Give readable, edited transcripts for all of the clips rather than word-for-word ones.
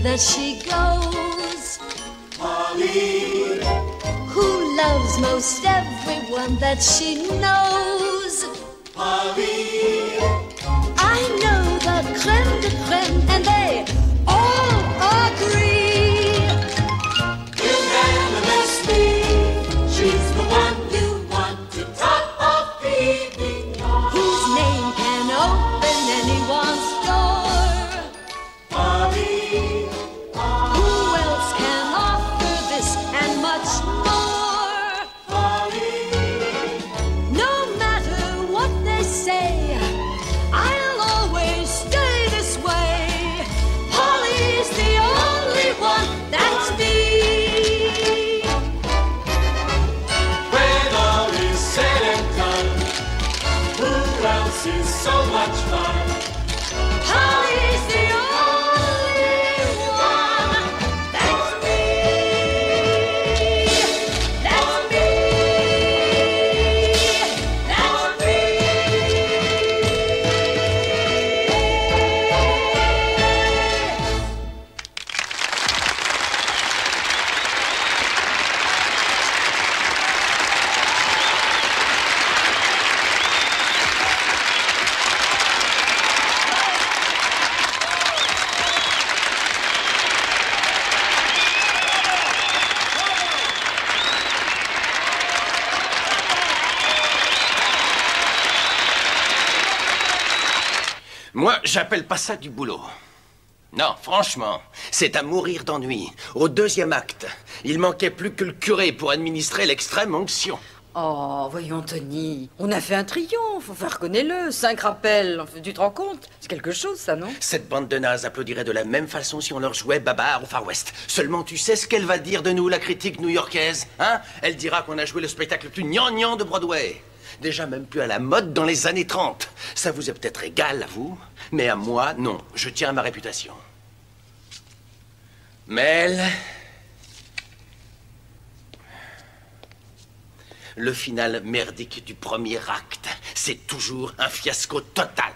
that she goes. Polly, who loves most everyone that she knows. Polly, I know the crème de crème, and they all agree. Unanimously, she's the one you want to top of the evening. Whose name can open anyone's door. Polly, Who else can offer this and much more? Polly, No matter what they say, I'll always stay this way. Polly's the only one that's me. when all is said and done, who else is so much fun? Polly's the only one that's me. That's me. That's me. Moi, j'appelle pas ça du boulot. Non, franchement, c'est à mourir d'ennui. Au deuxième acte, il manquait plus que le curé pour administrer l'extrême onction. Oh, voyons, Tony, on a fait un triomphe, enfin, reconnais-le, 5 rappels, enfin, tu te rends compte? C'est quelque chose, ça, non? Cette bande de nazes applaudirait de la même façon si on leur jouait Babar au Far West. Seulement, tu sais ce qu'elle va dire de nous, la critique new-yorkaise, hein? Elle dira qu'on a joué le spectacle le plus gnangnan de Broadway. Déjà même plus à la mode dans les années 30. Ça vous est peut-être égal à vous, mais à moi, non. Je tiens à ma réputation. Mel... Le final merdique du premier acte, c'est toujours un fiasco total.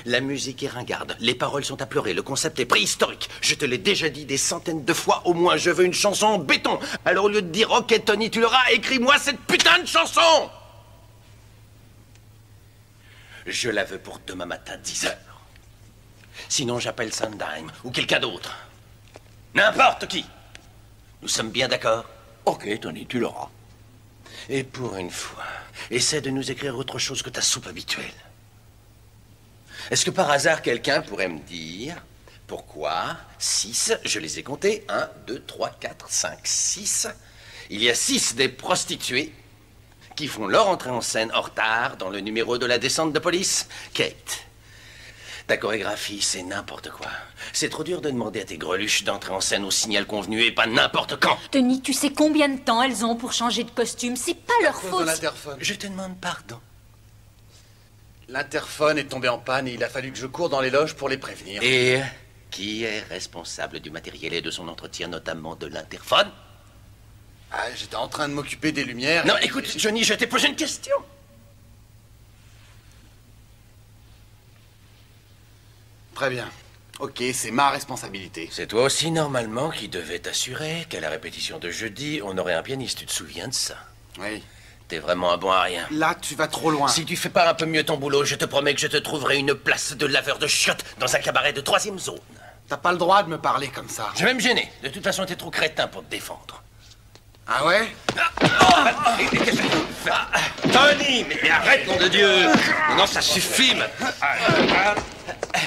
La musique est ringarde, les paroles sont à pleurer, le concept est préhistorique. Je te l'ai déjà dit des centaines de fois au moins, je veux une chanson en béton. Alors au lieu de dire « Ok Tony, tu l'auras, écris-moi cette putain de chanson !» Je la veux pour demain matin, 10h. Sinon j'appelle Sondheim ou quelqu'un d'autre. N'importe qui. Nous sommes bien d'accord? Ok, Tony, tu l'auras. Et pour une fois, essaie de nous écrire autre chose que ta soupe habituelle. Est-ce que par hasard quelqu'un pourrait me dire pourquoi 6, je les ai comptés, 1, 2, 3, 4, 5, 6. Il y a 6 des prostituées qui font leur entrée en scène en retard dans le numéro de la descente de police. Kate, ta chorégraphie, c'est n'importe quoi. C'est trop dur de demander à tes greluches d'entrer en scène au signal convenu et pas n'importe quand. Tony, tu sais combien de temps elles ont pour changer de costume? C'est pas leur faute. L'interphone. Je te demande pardon. L'interphone est tombé en panne et il a fallu que je cours dans les loges pour les prévenir. Et qui est responsable du matériel et de son entretien, notamment de l'interphone? Ah, j'étais en train de m'occuper des lumières. Non, et- écoute, Johnny, je t'ai posé une question. Très bien. Ok, c'est ma responsabilité. C'est toi aussi, normalement, qui devais t'assurer qu'à la répétition de jeudi, on aurait un pianiste. Tu te souviens de ça? Oui. T'es vraiment un bon à rien. Là, tu vas trop loin. Si tu fais pas un peu mieux ton boulot, je te promets que je te trouverai une place de laveur de chiottes dans un cabaret de 3e zone. T'as pas le droit de me parler comme ça. Je vais me gêner. De toute façon, t'es trop crétin pour te défendre. Ah ouais? Tony, mais arrête, nom de Dieu! Non, ça suffit, maintenant.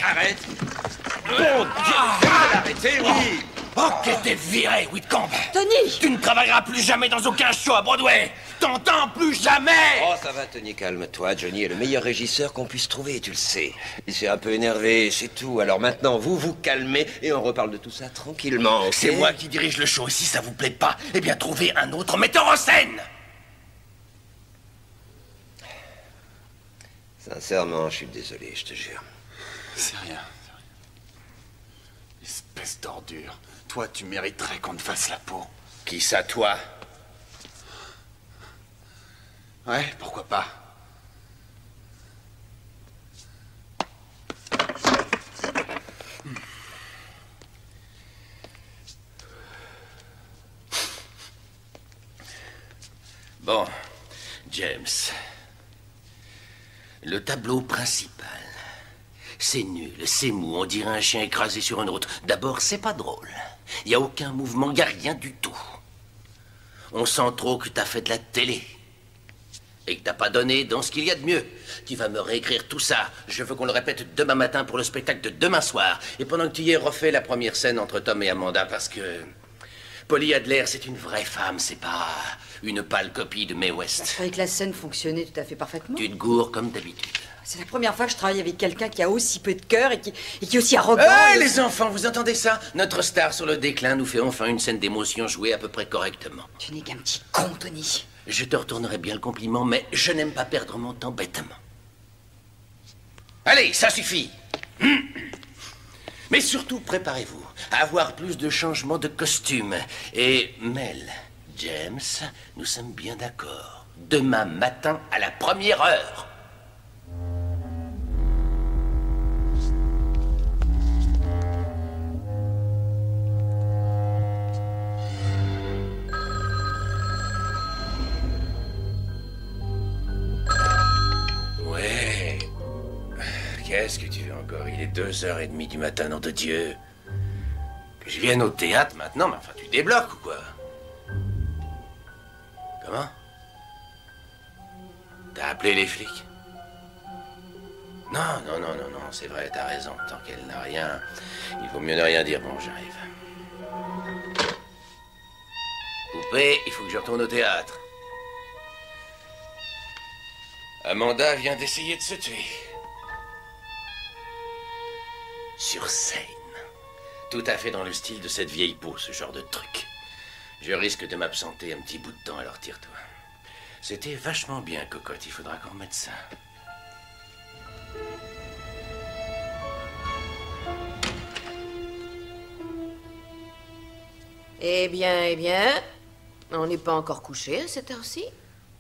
Arrête! Bon Dieu! Arrêtez, oui! Ok, t'es viré, Whitcomb. Tony! Tu ne travailleras plus jamais dans aucun show à Broadway. T'entends? Plus jamais. Oh, ça va, Tony, calme-toi. Johnny est le meilleur régisseur qu'on puisse trouver, tu le sais. Il s'est un peu énervé, c'est tout. Alors maintenant, vous vous calmez et on reparle de tout ça tranquillement, ok? C'est moi qui dirige le show, et si ça vous plaît pas, eh bien trouvez un autre metteur en scène. Sincèrement, je suis désolé, je te jure. C'est rien. Espèce d'ordure. Toi, tu mériterais qu'on te fasse la peau. Qui ça, toi? Ouais, pourquoi pas. Bon, James. Le tableau principal. C'est nul, c'est mou, on dirait un chien écrasé sur une route. D'abord, c'est pas drôle. Il n'y a aucun mouvement, il n'y a rien du tout. On sent trop que t'as fait de la télé. Et que t'as pas donné dans ce qu'il y a de mieux. Tu vas me réécrire tout ça. Je veux qu'on le répète demain matin pour le spectacle de demain soir. Et pendant que tu y es, refais la première scène entre Tom et Amanda parce que... Polly Adler, c'est une vraie femme, c'est pas une pâle copie de Mae West. Je croyais que la scène fonctionnait tout à fait parfaitement. Tu te gourres comme d'habitude. C'est la première fois que je travaille avec quelqu'un qui a aussi peu de cœur et qui est aussi arrogant. Hey, et les enfants, vous entendez ça? Notre star sur le déclin nous fait enfin une scène d'émotion jouée à peu près correctement. Tu n'es qu'un petit con, Tony. Je te retournerai bien le compliment, mais je n'aime pas perdre mon temps bêtement. Allez, ça suffit. Mais surtout, préparez-vous à avoir plus de changements de costume. Et Mel, James, nous sommes bien d'accord. Demain matin à la première heure. Ouais. Qu'est-ce que tu veux encore? Il est 2h30 du matin, nom de Dieu. Que je vienne au théâtre maintenant, mais enfin, tu débloques ou quoi? Comment? T'as appelé les flics? Non, c'est vrai, t'as raison. Tant qu'elle n'a rien, il vaut mieux ne rien dire. Bon, j'arrive. Coupé, il faut que je retourne au théâtre. Amanda vient d'essayer de se tuer. Sur scène. Tout à fait dans le style de cette vieille peau, ce genre de truc. Je risque de m'absenter un petit bout de temps, alors tire-toi. C'était vachement bien, cocotte. Il faudra qu'on remette ça. Eh bien, on n'est pas encore couché à cette heure-ci.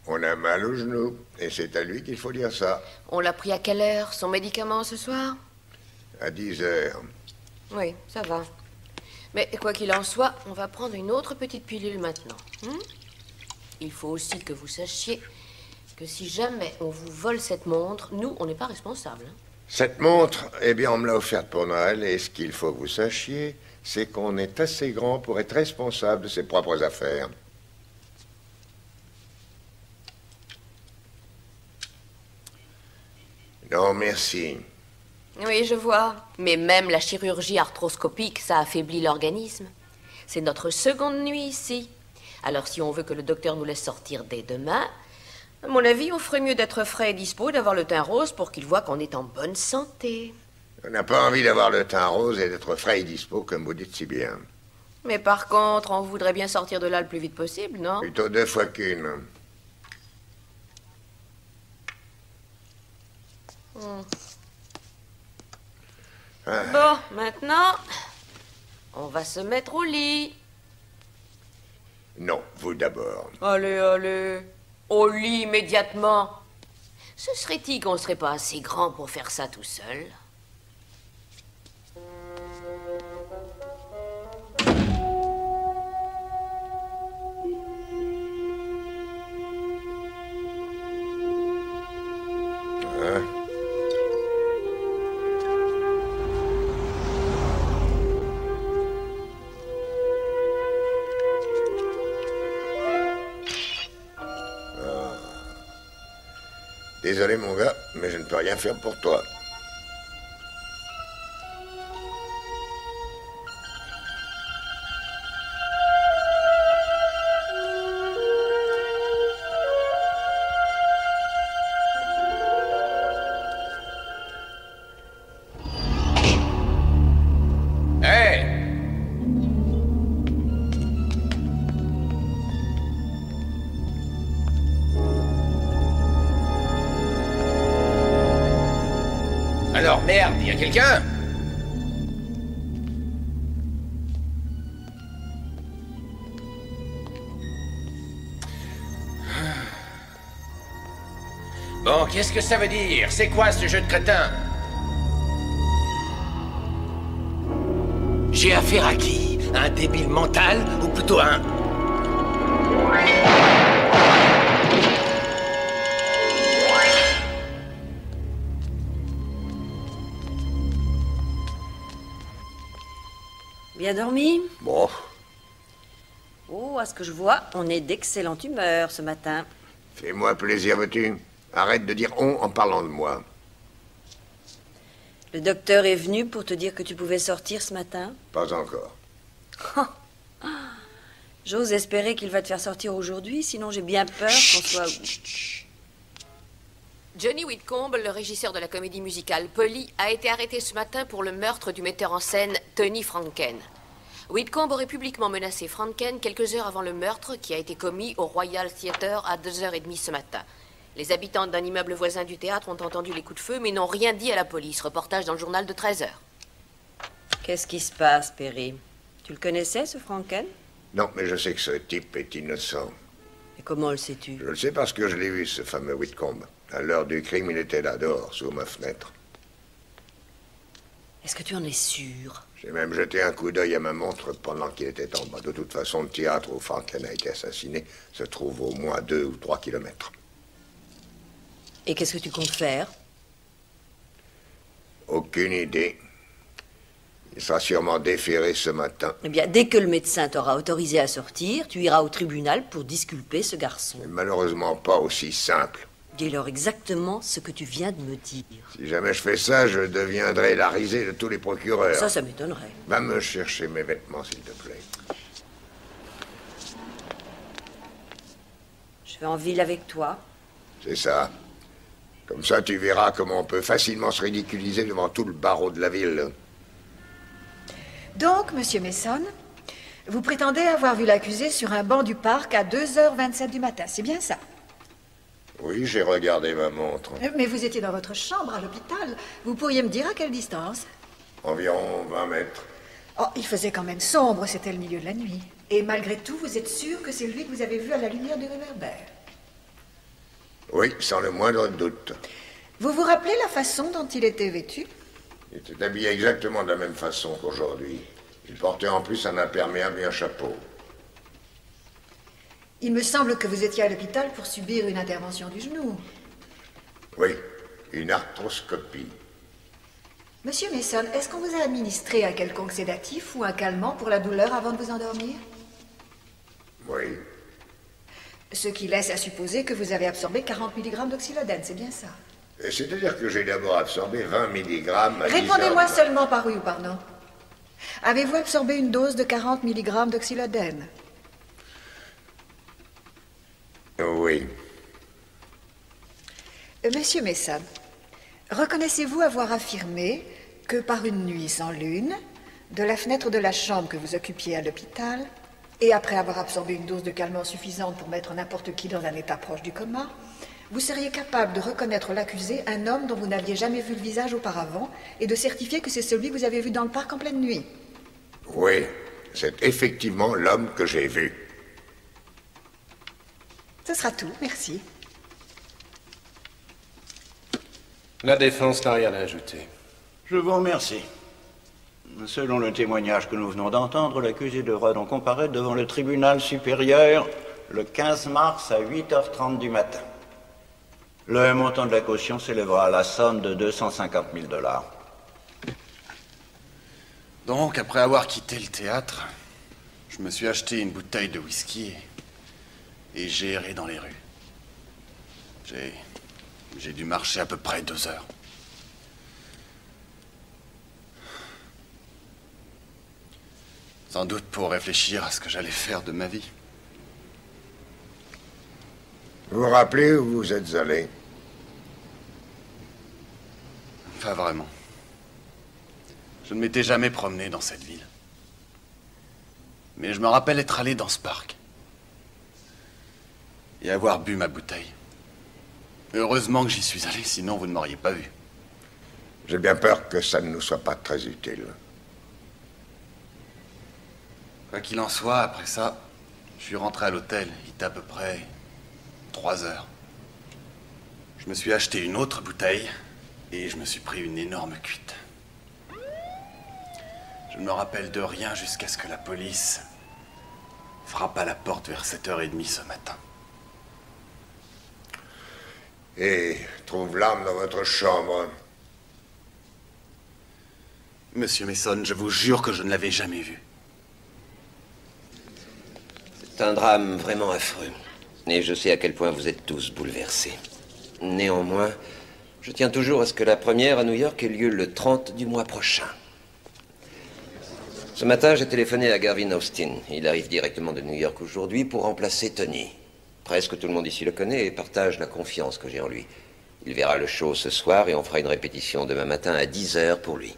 On a mal au genou, et c'est à lui qu'il faut dire ça. On l'a pris à quelle heure, son médicament, ce soir? À 10h. Oui, ça va. Mais quoi qu'il en soit, on va prendre une autre petite pilule maintenant. Il faut aussi que vous sachiez que si jamais on vous vole cette montre, nous, on n'est pas responsables. Cette montre, eh bien, on me l'a offerte pour Noël, et ce qu'il faut que vous sachiez, c'est qu'on est assez grand pour être responsable de ses propres affaires. Non, merci. Oui, je vois. Mais même la chirurgie arthroscopique, ça affaiblit l'organisme. C'est notre seconde nuit ici. Alors si on veut que le docteur nous laisse sortir dès demain, à mon avis, on ferait mieux d'être frais et dispo, d'avoir le teint rose pour qu'il voit qu'on est en bonne santé. On n'a pas envie d'avoir le teint rose et d'être frais et dispo, comme vous dites si bien. Mais par contre, on voudrait bien sortir de là le plus vite possible, non? Plutôt 2 fois qu'une. Bon, maintenant, on va se mettre au lit. Non, vous d'abord. Allez, au lit immédiatement. Ce serait-il qu'on serait pas assez grand pour faire ça tout seul? Désolé, mon gars, mais je ne peux rien faire pour toi. Alors merde, y a quelqu'un? Bon, qu'est-ce que ça veut dire? C'est quoi ce jeu de crétin? J'ai affaire à qui? Un débile mental ou plutôt un... Bien dormi? Bon, Oh, à ce que je vois, on est d'excellente humeur ce matin. fais-moi plaisir, veux-tu? Arrête de dire on en parlant de moi. Le docteur est venu pour te dire que tu pouvais sortir ce matin? Pas encore. J'ose espérer qu'il va te faire sortir aujourd'hui, sinon j'ai bien peur qu'on soit... Johnny Whitcomb, le régisseur de la comédie musicale Polly, a été arrêté ce matin pour le meurtre du metteur en scène Tony Franken. Whitcomb aurait publiquement menacé Franken quelques heures avant le meurtre qui a été commis au Royal Theatre à 2h30 ce matin. Les habitants d'un immeuble voisin du théâtre ont entendu les coups de feu mais n'ont rien dit à la police. Reportage dans le journal de 13h. Qu'est-ce qui se passe, Perry? Tu le connaissais, ce Franken? Non, mais je sais que ce type est innocent. Et comment le sais-tu? Je le sais parce que je l'ai vu, ce fameux Whitcomb. À l'heure du crime, il était là, dehors, sous ma fenêtre. Est-ce que tu en es sûr? J'ai même jeté un coup d'œil à ma montre pendant qu'il était en bas. De toute façon, le théâtre où Franken a été assassiné se trouve au moins 2 ou 3 kilomètres. Et qu'est-ce que tu comptes faire? Aucune idée. Il sera sûrement déféré ce matin. Eh bien, dès que le médecin t'aura autorisé à sortir, tu iras au tribunal pour disculper ce garçon. Mais malheureusement pas aussi simple. Dis-leur exactement ce que tu viens de me dire. Si jamais je fais ça, je deviendrai la risée de tous les procureurs. Ça m'étonnerait. Va me chercher mes vêtements, s'il te plaît. Je vais en ville avec toi. C'est ça. Comme ça, tu verras comment on peut facilement se ridiculiser devant tout le barreau de la ville. Donc, monsieur Mason, vous prétendez avoir vu l'accusé sur un banc du parc à 2h27 du matin, c'est bien ça? Oui, j'ai regardé ma montre. Mais vous étiez dans votre chambre à l'hôpital. Vous pourriez me dire à quelle distance? Environ 20 mètres. Oh, il faisait quand même sombre, c'était le milieu de la nuit. Et malgré tout, vous êtes sûr que c'est lui que vous avez vu à la lumière du réverbère? Oui, sans le moindre doute. Vous vous rappelez la façon dont il était vêtu? Il était habillé exactement de la même façon qu'aujourd'hui. Il portait en plus un imperméable et un chapeau. Il me semble que vous étiez à l'hôpital pour subir une intervention du genou. Oui, une arthroscopie. Monsieur Mason, est-ce qu'on vous a administré un quelconque sédatif ou un calmant pour la douleur avant de vous endormir? Oui. Ce qui laisse à supposer que vous avez absorbé 40 mg d'oxylodène, c'est bien ça? C'est-à-dire que j'ai d'abord absorbé 20 mg à 10 Répondez-moi heures. seulement par oui ou par non. Avez-vous absorbé une dose de 40 mg d'oxylodène? Oui. Monsieur Mason, reconnaissez-vous avoir affirmé que par une nuit sans lune, de la fenêtre de la chambre que vous occupiez à l'hôpital, et après avoir absorbé une dose de calmant suffisante pour mettre n'importe qui dans un état proche du coma, vous seriez capable de reconnaître l'accusé, un homme dont vous n'aviez jamais vu le visage auparavant, et de certifier que c'est celui que vous avez vu dans le parc en pleine nuit? Oui, c'est effectivement l'homme que j'ai vu. Ce sera tout, merci. La défense n'a rien à ajouter. Je vous remercie. Selon le témoignage que nous venons d'entendre, l'accusé devra donc comparaître devant le tribunal supérieur le 15 mars à 8h30 du matin. Le montant de la caution s'élèvera à la somme de 250 000 $. Donc, après avoir quitté le théâtre, je me suis acheté une bouteille de whisky et j'ai erré dans les rues. J'ai dû marcher à peu près 2 heures. Sans doute pour réfléchir à ce que j'allais faire de ma vie. Vous vous rappelez où vous êtes allé? Pas vraiment. Je ne m'étais jamais promené dans cette ville. Mais je me rappelle être allé dans ce parc. Et avoir bu ma bouteille. Heureusement que j'y suis allé, sinon vous ne m'auriez pas vu. J'ai bien peur que ça ne nous soit pas très utile. Quoi qu'il en soit, après ça, je suis rentré à l'hôtel. Il était à peu près 3 heures. Je me suis acheté une autre bouteille et je me suis pris une énorme cuite. Je ne me rappelle de rien jusqu'à ce que la police frappe à la porte vers 7h30 ce matin. Et trouve l'arme dans votre chambre. Monsieur Mason, je vous jure que je ne l'avais jamais vu. C'est un drame vraiment affreux. Et je sais à quel point vous êtes tous bouleversés. Néanmoins, je tiens toujours à ce que la première à New York ait lieu le 30 du mois prochain. Ce matin, j'ai téléphoné à Garvin Austin. Il arrive directement de New York aujourd'hui pour remplacer Tony. Presque tout le monde ici le connaît et partage la confiance que j'ai en lui. Il verra le show ce soir et on fera une répétition demain matin à 10h pour lui.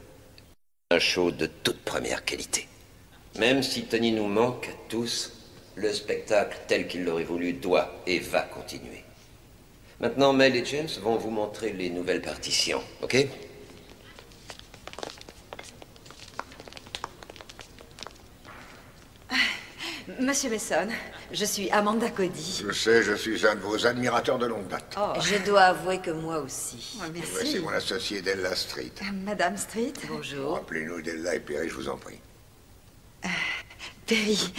Un show de toute première qualité. Même si Tony nous manque tous, le spectacle tel qu'il l'aurait voulu doit et va continuer. Maintenant, Mel et James vont vous montrer les nouvelles partitions, ok? Monsieur Mason, je suis Amanda Cody. Je sais, je suis un de vos admirateurs de longue date. Oh. Je dois avouer que moi aussi. Oh, merci. Voici mon associé Della Street. Madame Street. Bonjour. Rappelez-nous Della et Perry, je vous en prie. Perry,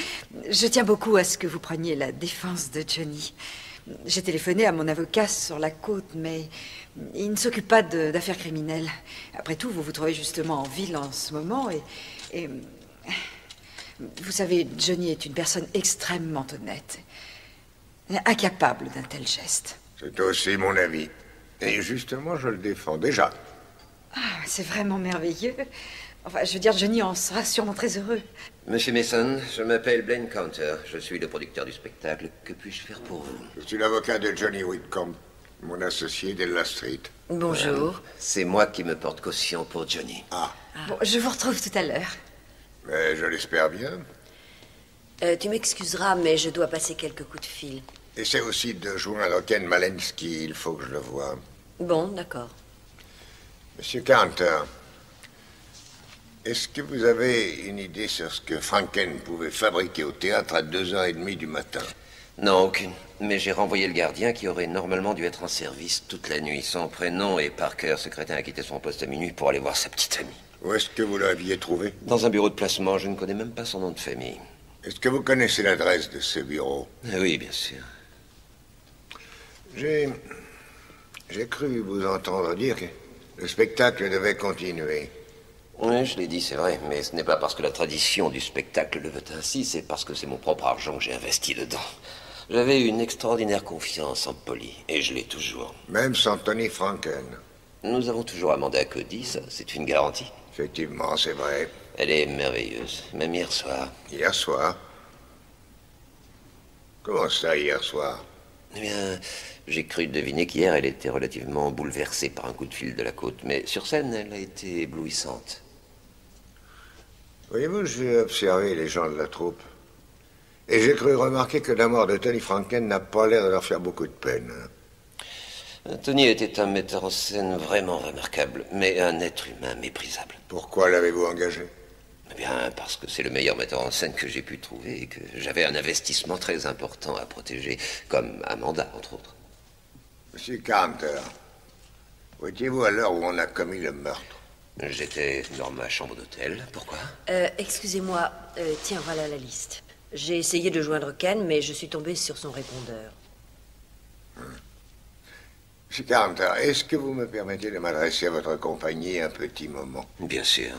je tiens beaucoup à ce que vous preniez la défense de Johnny. J'ai téléphoné à mon avocat sur la côte, mais il ne s'occupe pas d'affaires criminelles. Après tout, vous vous trouvez justement en ville en ce moment et vous savez, Johnny est une personne extrêmement honnête, incapable d'un tel geste. C'est aussi mon avis. Et justement, je le défends déjà. Ah, c'est vraiment merveilleux. Enfin, je veux dire, Johnny en sera sûrement très heureux. Monsieur Mason, je m'appelle Blaine Counter. Je suis le producteur du spectacle. Que puis-je faire pour vous? Je suis l'avocat de Johnny Whitcomb, mon associé Della Street. Bonjour. C'est moi qui me porte caution pour Johnny. Ah. Bon, je vous retrouve tout à l'heure. Mais je l'espère bien. Tu m'excuseras, mais je dois passer quelques coups de fil. Essaie aussi de joindre Ken Malensky, il faut que je le voie. Bon, d'accord. Monsieur Counter, est-ce que vous avez une idée sur ce que Franken pouvait fabriquer au théâtre à 2h30 du matin? Non, aucune. Mais j'ai renvoyé le gardien qui aurait normalement dû être en service toute la nuit. Son prénom et Parker, ce crétin, a quitté son poste à minuit pour aller voir sa petite amie. Où est-ce que vous l'aviez trouvé? Dans un bureau de placement, je ne connais même pas son nom de famille. Est-ce que vous connaissez l'adresse de ce bureau? Oui, bien sûr. J'ai cru vous entendre dire que le spectacle devait continuer. Oui, je l'ai dit, c'est vrai, mais ce n'est pas parce que la tradition du spectacle le veut ainsi, c'est parce que c'est mon propre argent que j'ai investi dedans. J'avais une extraordinaire confiance en Polly, et je l'ai toujours. Même sans Tony Franken. Nous avons toujours Amanda Cody, ça, c'est une garantie. Effectivement, c'est vrai. Elle est merveilleuse, même hier soir. Hier soir? Comment ça, hier soir? Eh bien, j'ai cru deviner qu'hier, elle était relativement bouleversée par un coup de fil de la côte, mais sur scène, elle a été éblouissante. Voyez-vous, j'ai observé les gens de la troupe. Et j'ai cru remarquer que la mort de Tony Franken n'a pas l'air de leur faire beaucoup de peine. Tony était un metteur en scène vraiment remarquable, mais un être humain méprisable. Pourquoi l'avez-vous engagé? Eh bien, parce que c'est le meilleur metteur en scène que j'ai pu trouver et que j'avais un investissement très important à protéger, comme Amanda, entre autres. Monsieur Carter, où étiez-vous à l'heure où on a commis le meurtre? J'étais dans ma chambre d'hôtel. Pourquoi? Excusez-moi. Tiens, voilà la liste. J'ai essayé de joindre Ken, mais je suis tombé sur son répondeur. Monsieur Carter, est-ce que vous me permettez de m'adresser à votre compagnie un petit moment? Bien sûr.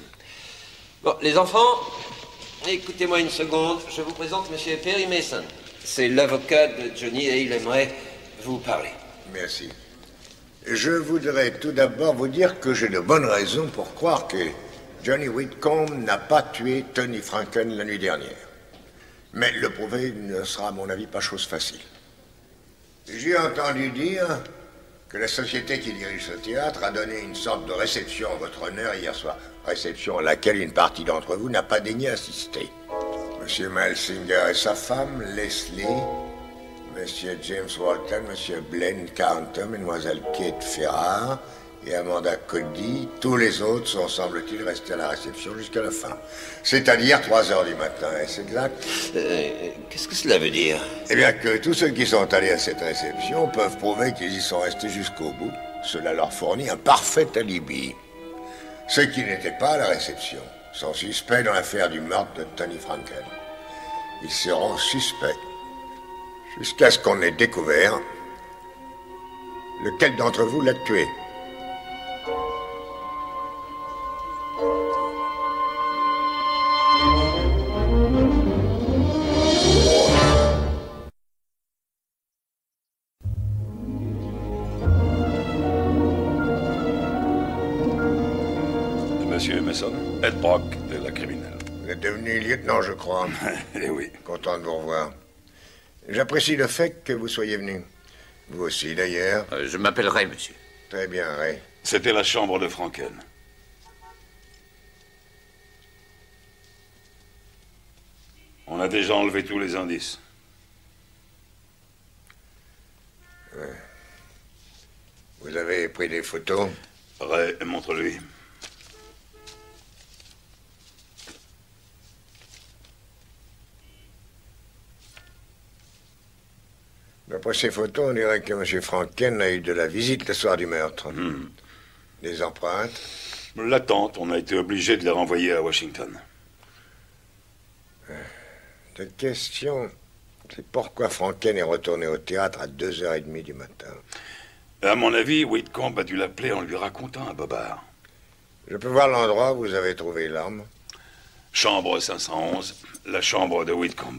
Bon, les enfants, écoutez-moi une seconde. Je vous présente Monsieur Perry Mason. C'est l'avocat de Johnny et il aimerait vous parler. Merci. Je voudrais tout d'abord vous dire que j'ai de bonnes raisons pour croire que Johnny Whitcomb n'a pas tué Tony Franken la nuit dernière. Mais le prouver ne sera, à mon avis, pas chose facile. J'ai entendu dire que la société qui dirige ce théâtre a donné une sorte de réception en votre honneur hier soir. Réception à laquelle une partie d'entre vous n'a pas daigné assister. Monsieur Malsinger et sa femme, Leslie, Monsieur James Walton, Monsieur Blaine Counter, Mademoiselle Kate Ferrard et Amanda Cody, tous les autres sont, semble-t-il, restés à la réception jusqu'à la fin. C'est-à-dire 3h du matin, est-ce exact? Qu'est-ce que cela veut dire? Eh bien que tous ceux qui sont allés à cette réception peuvent prouver qu'ils y sont restés jusqu'au bout. Cela leur fournit un parfait alibi. Ceux qui n'étaient pas à la réception sont suspects dans l'affaire du meurtre de Tony Franken. Ils seront suspects jusqu'à ce qu'on ait découvert lequel d'entre vous l'a tué. Monsieur Mason, Ed Brock de la criminelle. Vous êtes devenu lieutenant, je crois. Eh oui. Content de vous revoir. J'apprécie le fait que vous soyez venu. Vous aussi, d'ailleurs. Je m'appelle Ray, monsieur. Très bien, Ray. C'était la chambre de Franken. On a déjà enlevé tous les indices. Ouais. Vous avez pris des photos? Ray, montre-lui. D'après ces photos, on dirait que M. Franken a eu de la visite le soir du meurtre. Des empreintes? L'attente, on a été obligé de les renvoyer à Washington. La question, c'est pourquoi Franken est retourné au théâtre à 2h30 du matin. À mon avis, Whitcomb a dû l'appeler en lui racontant un bobard. Je peux voir l'endroit où vous avez trouvé l'arme? Chambre 511, la chambre de Whitcomb.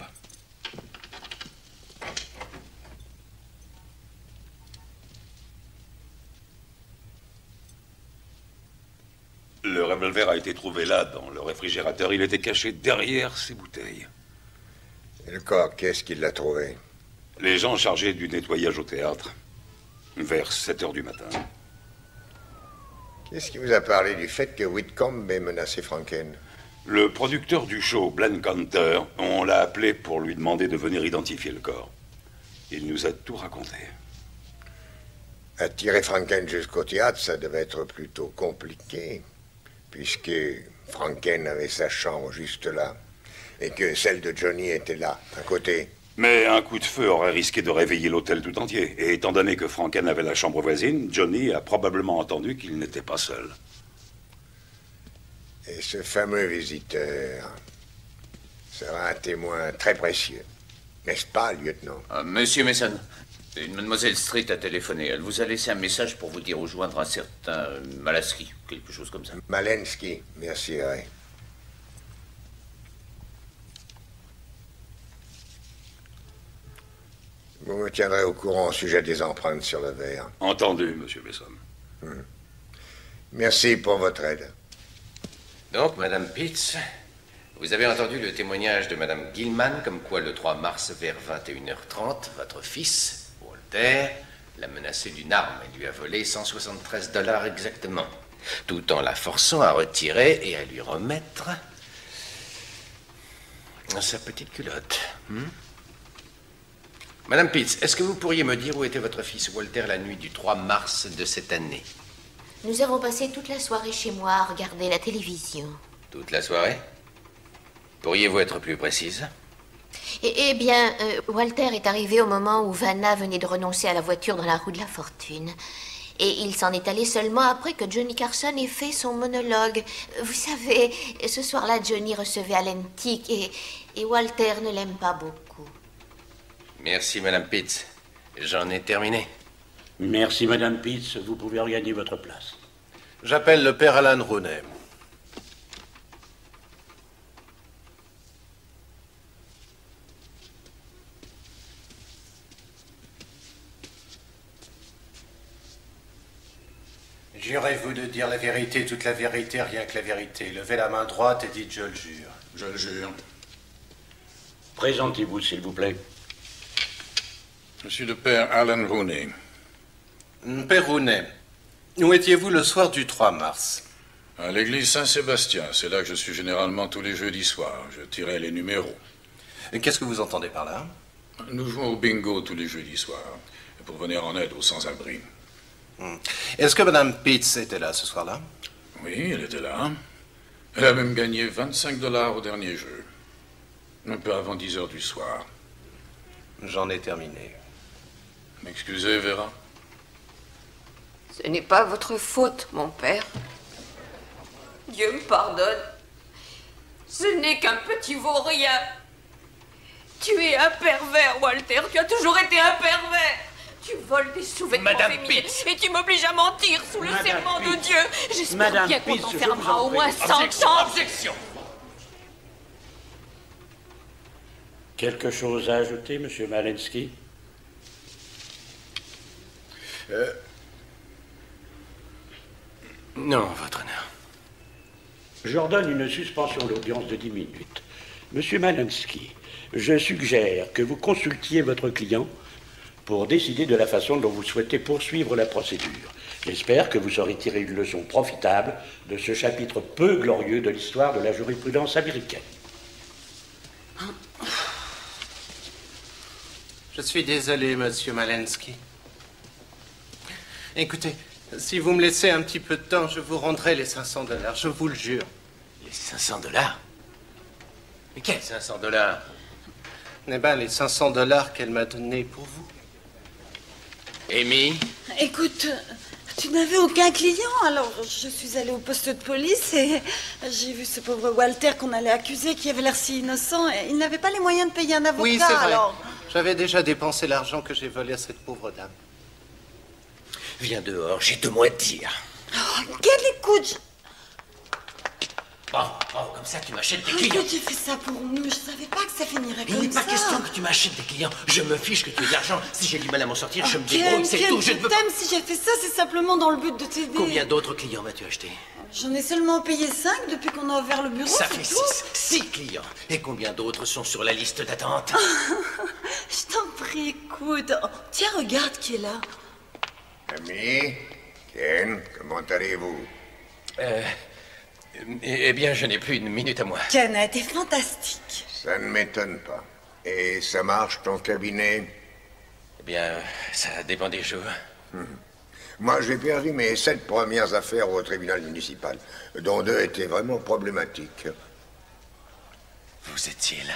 Le revolver a été trouvé là, dans le réfrigérateur. Il était caché derrière ces bouteilles. Et le corps, qu'est-ce qu'il l'a trouvé? Les gens chargés du nettoyage au théâtre, vers 7 heures du matin. Qu'est-ce qui vous a parlé du fait que Whitcomb ait menacé Franken? Le producteur du show, Blank Hunter, on l'a appelé pour lui demander de venir identifier le corps. Il nous a tout raconté. Attirer Franken jusqu'au théâtre, ça devait être plutôt compliqué, puisque Franken avait sa chambre juste là, et que celle de Johnny était là, à côté. Mais un coup de feu aurait risqué de réveiller l'hôtel tout entier. Et étant donné que Franken avait la chambre voisine, Johnny a probablement entendu qu'il n'était pas seul. Et ce fameux visiteur sera un témoin très précieux. N'est-ce pas, lieutenant? Monsieur Mason, une mademoiselle Street a téléphoné. Elle vous a laissé un message pour vous dire où joindre un certain Malaski, quelque chose comme ça. Malensky, merci, Ray. Vous me tiendrez au courant au sujet des empreintes sur le verre. Entendu, monsieur Besson. Merci pour votre aide. Donc, Madame Pitts, vous avez entendu le témoignage de Madame Gilman, comme quoi le 3 mars vers 21h30, votre fils, Walter, l'a menacé d'une arme et lui a volé 173 $ exactement, tout en la forçant à retirer et à lui remettre sa petite culotte. Madame Pitts, est-ce que vous pourriez me dire où était votre fils Walter la nuit du 3 mars de cette année? Nous avons passé toute la soirée chez moi à regarder la télévision. Toute la soirée? Pourriez-vous être plus précise? Eh bien, Walter est arrivé au moment où Vanna venait de renoncer à la voiture dans la rue de la Fortune. Et il s'en est allé seulement après que Johnny Carson ait fait son monologue. Vous savez, ce soir-là, Johnny recevait Alan Tick et Walter ne l'aime pas beaucoup. Merci, Madame Pitts. J'en ai terminé. Merci, Madame Pitts. Vous pouvez regagner votre place. J'appelle le père Alan Rooney. Jurez-vous de dire la vérité, toute la vérité, rien que la vérité. Levez la main droite et dites « je le jure ». Je le jure. Présentez-vous, s'il vous plaît. Monsieur le père Alan Rooney. Père Rooney, où étiez-vous le soir du 3 mars? À l'église Saint-Sébastien. C'est là que je suis généralement tous les jeudis soirs. Je tirais les numéros. Et qu'est-ce que vous entendez par là? Nous jouons au bingo tous les jeudis soirs. Pour venir en aide aux sans-abri. Est-ce que Madame Pitts était là ce soir-là? Oui, elle était là. Elle a même gagné 25 $ au dernier jeu. Un peu avant 10 heures du soir. J'en ai terminé. M'excusez, Vera? Ce n'est pas votre faute, mon père. Dieu me pardonne. Ce n'est qu'un petit vaurien. Tu es un pervers, Walter. Tu as toujours été un pervers. Tu voles des sous-vêtements féminins et tu m'obliges à mentir sous le serment de Dieu. J'espère bien qu'on t'enfermera au moins 100 ans. Objection. Quelque chose à ajouter, monsieur Malensky? Non, votre honneur. J'ordonne une suspension d'audience de 10 minutes. Monsieur Malinsky, je suggère que vous consultiez votre client pour décider de la façon dont vous souhaitez poursuivre la procédure. J'espère que vous saurez tirer une leçon profitable de ce chapitre peu glorieux de l'histoire de la jurisprudence américaine. Je suis désolé, monsieur Malinsky. Écoutez, si vous me laissez un petit peu de temps, je vous rendrai les $500, je vous le jure. Les $500? Mais quels $500? Eh ben, les $500 qu'elle m'a donnés pour vous. Amy? Écoute, tu n'avais aucun client, alors je suis allée au poste de police et j'ai vu ce pauvre Walter qu'on allait accuser, qui avait l'air si innocent, et il n'avait pas les moyens de payer un avocat, Oui, c'est vrai. alors... J'avais déjà dépensé l'argent que j'ai volé à cette pauvre dame. Viens dehors, j'ai 2 mots à te dire. Oh, quelle écoute! Bon, comme ça tu m'achètes des clients. Pourquoi tu fais ça pour nous? Je savais pas que ça finirait Il n'est comme ça. pas question que tu m'achètes des clients. Je me fiche que tu aies de l'argent. Si j'ai du mal à m'en sortir, je me débrouille, c'est tout. Je ne veux pas... Si j'ai fait ça, c'est simplement dans le but de t'aider. Combien d'autres clients vas-tu acheter? J'en ai seulement payé 5 depuis qu'on a ouvert le bureau. Ça fait c'est tout. 6 clients. Et combien d'autres sont sur la liste d'attente? Je t'en prie, écoute. Oh, tiens, regarde qui est là. Ami, Ken, comment allez-vous? Eh bien, je n'ai plus une minute à moi. Ken a été fantastique. Ça ne m'étonne pas. Et ça marche, ton cabinet? Eh bien, ça dépend des jours. Moi, j'ai perdu mes 7 premières affaires au tribunal municipal, dont 2 étaient vraiment problématiques. Vous étiez là?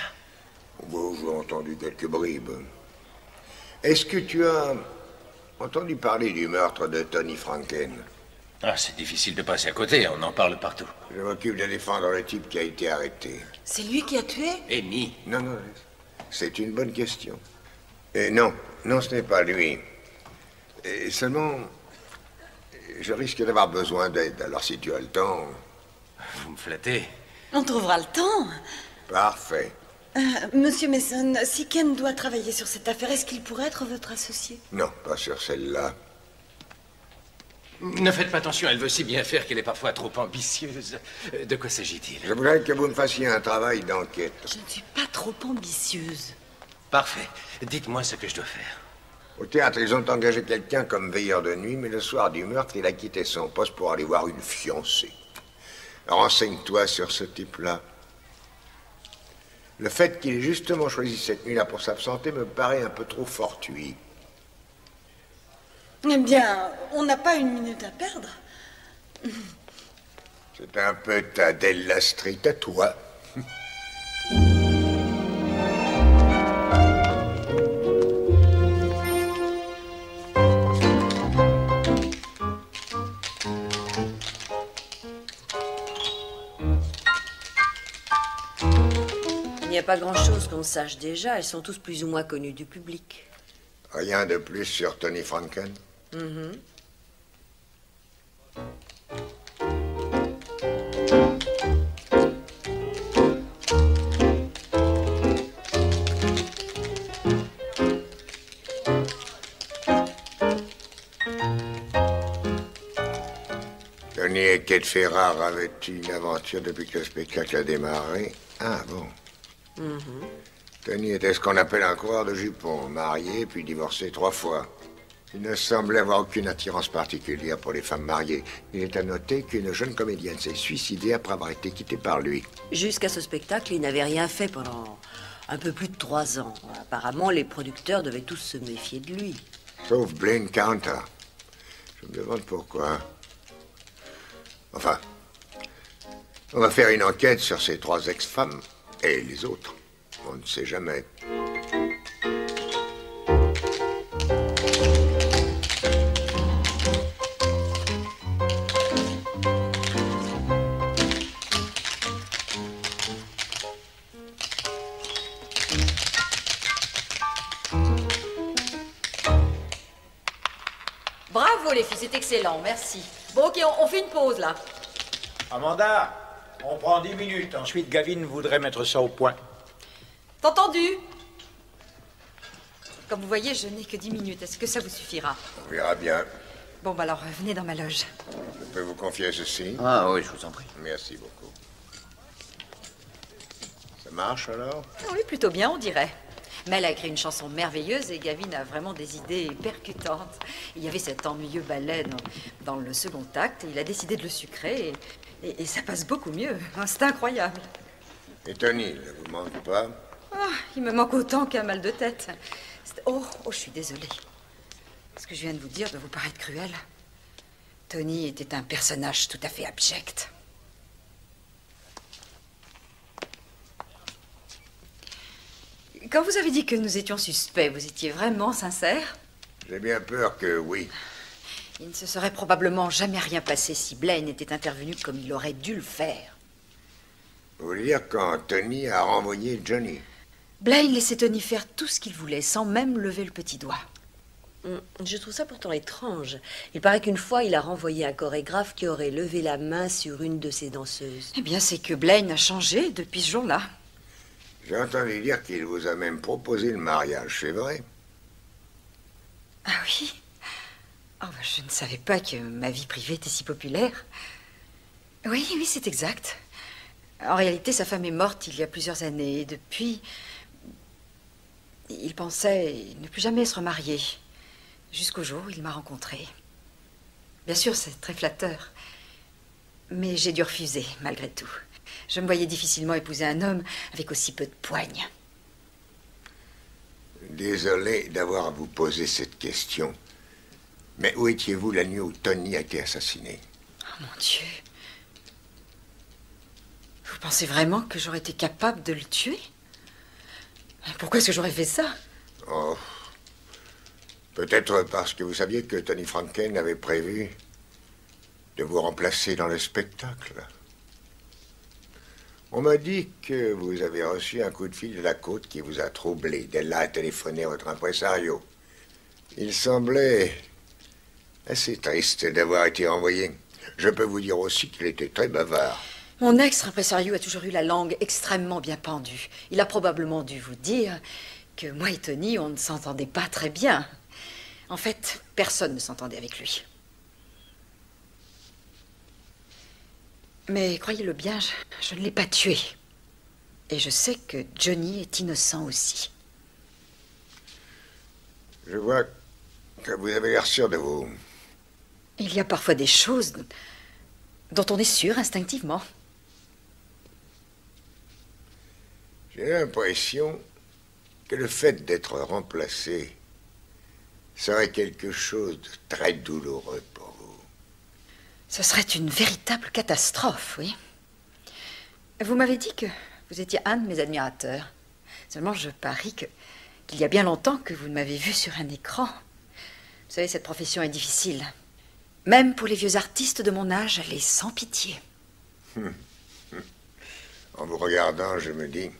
Bon, j'ai entendu quelques bribes. Est-ce que tu as entendu parler du meurtre de Tony Franken? Ah, c'est difficile de passer à côté, on en parle partout. Je m'occupe de défendre le type qui a été arrêté. C'est lui qui a tué? Amy. Non, c'est une bonne question. Non, ce n'est pas lui. Seulement, je risque d'avoir besoin d'aide, alors si tu as le temps... Vous me flattez. On trouvera le temps. Parfait. Monsieur Mason, si Ken doit travailler sur cette affaire, est-ce qu'il pourrait être votre associé? Non, pas sur celle-là. Ne faites pas attention, elle veut si bien faire qu'elle est parfois trop ambitieuse. De quoi s'agit-il? Je voudrais que vous me fassiez un travail d'enquête. Je ne suis pas trop ambitieuse. Parfait. Dites-moi ce que je dois faire. Au théâtre, ils ont engagé quelqu'un comme veilleur de nuit, mais le soir du meurtre, il a quitté son poste pour aller voir une fiancée. Renseigne-toi sur ce type-là. Le fait qu'il ait justement choisi cette nuit-là pour s'absenter me paraît un peu trop fortuit. Eh bien, on n'a pas une minute à perdre. C'est un peu ta Della Street à toi. Il n'y a pas grand-chose qu'on sache déjà. Elles sont tous plus ou moins connues du public. Rien de plus sur Tony Franken? Tony et Kate Ferrar avaient une aventure depuis que le spectacle a démarré. Ah bon? Tony était ce qu'on appelle un coureur de jupons, marié puis divorcé 3 fois. Il ne semblait avoir aucune attirance particulière pour les femmes mariées. Il est à noter qu'une jeune comédienne s'est suicidée après avoir été quittée par lui. Jusqu'à ce spectacle, il n'avait rien fait pendant un peu plus de 3 ans. Apparemment, les producteurs devaient tous se méfier de lui. Sauf Blaine Counter. Je me demande pourquoi. Enfin, on va faire une enquête sur ces 3 ex-femmes et les autres. On ne sait jamais. Bravo les filles, c'est excellent, merci. Bon ok, on fait une pause là. Amanda, on prend 10 minutes. Ensuite, Gavin voudrait mettre ça au point. T'as entendu? Comme vous voyez, je n'ai que 10 minutes. Est-ce que ça vous suffira? On verra bien. Bon, bah alors, venez dans ma loge. Je peux vous confier ceci? Ah oui, je vous en prie. Merci beaucoup. Ça marche alors? Oui, plutôt bien, on dirait. Mel a écrit une chanson merveilleuse et Gavin a vraiment des idées percutantes. Il y avait cet ennuyeux ballet dans le second acte et il a décidé de le sucrer et ça passe beaucoup mieux. C'est incroyable. Et Tony, ne vous manque pas? Ah, il me manque autant qu'un mal de tête. Oh, je suis désolée. Ce que je viens de vous dire doit vous paraître cruel. Tony était un personnage tout à fait abject. Quand vous avez dit que nous étions suspects, vous étiez vraiment sincère? J'ai bien peur que oui. Il ne se serait probablement jamais rien passé si Blaine était intervenu comme il aurait dû le faire. Vous voulez dire quand Tony a renvoyé Johnny? Blaine laissait Tony faire tout ce qu'il voulait, sans même lever le petit doigt. Je trouve ça pourtant étrange. Il paraît qu'une fois, il a renvoyé un chorégraphe qui aurait levé la main sur une de ses danseuses. Eh bien, c'est que Blaine a changé depuis ce jour-là. J'ai entendu dire qu'il vous a même proposé le mariage, c'est vrai? Ah oui? Oh, je ne savais pas que ma vie privée était si populaire. Oui, c'est exact. En réalité, sa femme est morte il y a plusieurs années. Et depuis, il pensait ne plus jamais se remarier. Jusqu'au jour où il m'a rencontrée. Bien sûr, c'est très flatteur. Mais j'ai dû refuser, malgré tout. Je me voyais difficilement épouser un homme avec aussi peu de poigne. Désolé d'avoir à vous poser cette question. Mais où étiez-vous la nuit où Tony a été assassiné? Oh mon Dieu. Vous pensez vraiment que j'aurais été capable de le tuer? Pourquoi est-ce que j'aurais fait ça? Oh. Peut-être parce que vous saviez que Tony Franken avait prévu de vous remplacer dans le spectacle. On m'a dit que vous avez reçu un coup de fil de la côte qui vous a troublé. Della a téléphoné à votre impresario. Il semblait assez triste d'avoir été envoyé. Je peux vous dire aussi qu'il était très bavard. Mon ex-impresario a toujours eu la langue extrêmement bien pendue. Il a probablement dû vous dire que moi et Tony, on ne s'entendait pas très bien. En fait, personne ne s'entendait avec lui. Mais croyez-le bien, je ne l'ai pas tué. Et je sais que Johnny est innocent aussi. Je vois que vous avez l'air sûr de vous. Il y a parfois des choses dont on est sûr instinctivement. J'ai l'impression que le fait d'être remplacé serait quelque chose de très douloureux pour vous. Ce serait une véritable catastrophe, oui. Vous m'avez dit que vous étiez un de mes admirateurs. Seulement, je parie qu'il y a bien longtemps que vous ne m'avez vu sur un écran. Vous savez, cette profession est difficile. Même pour les vieux artistes de mon âge, elle est sans pitié. En vous regardant, je me dis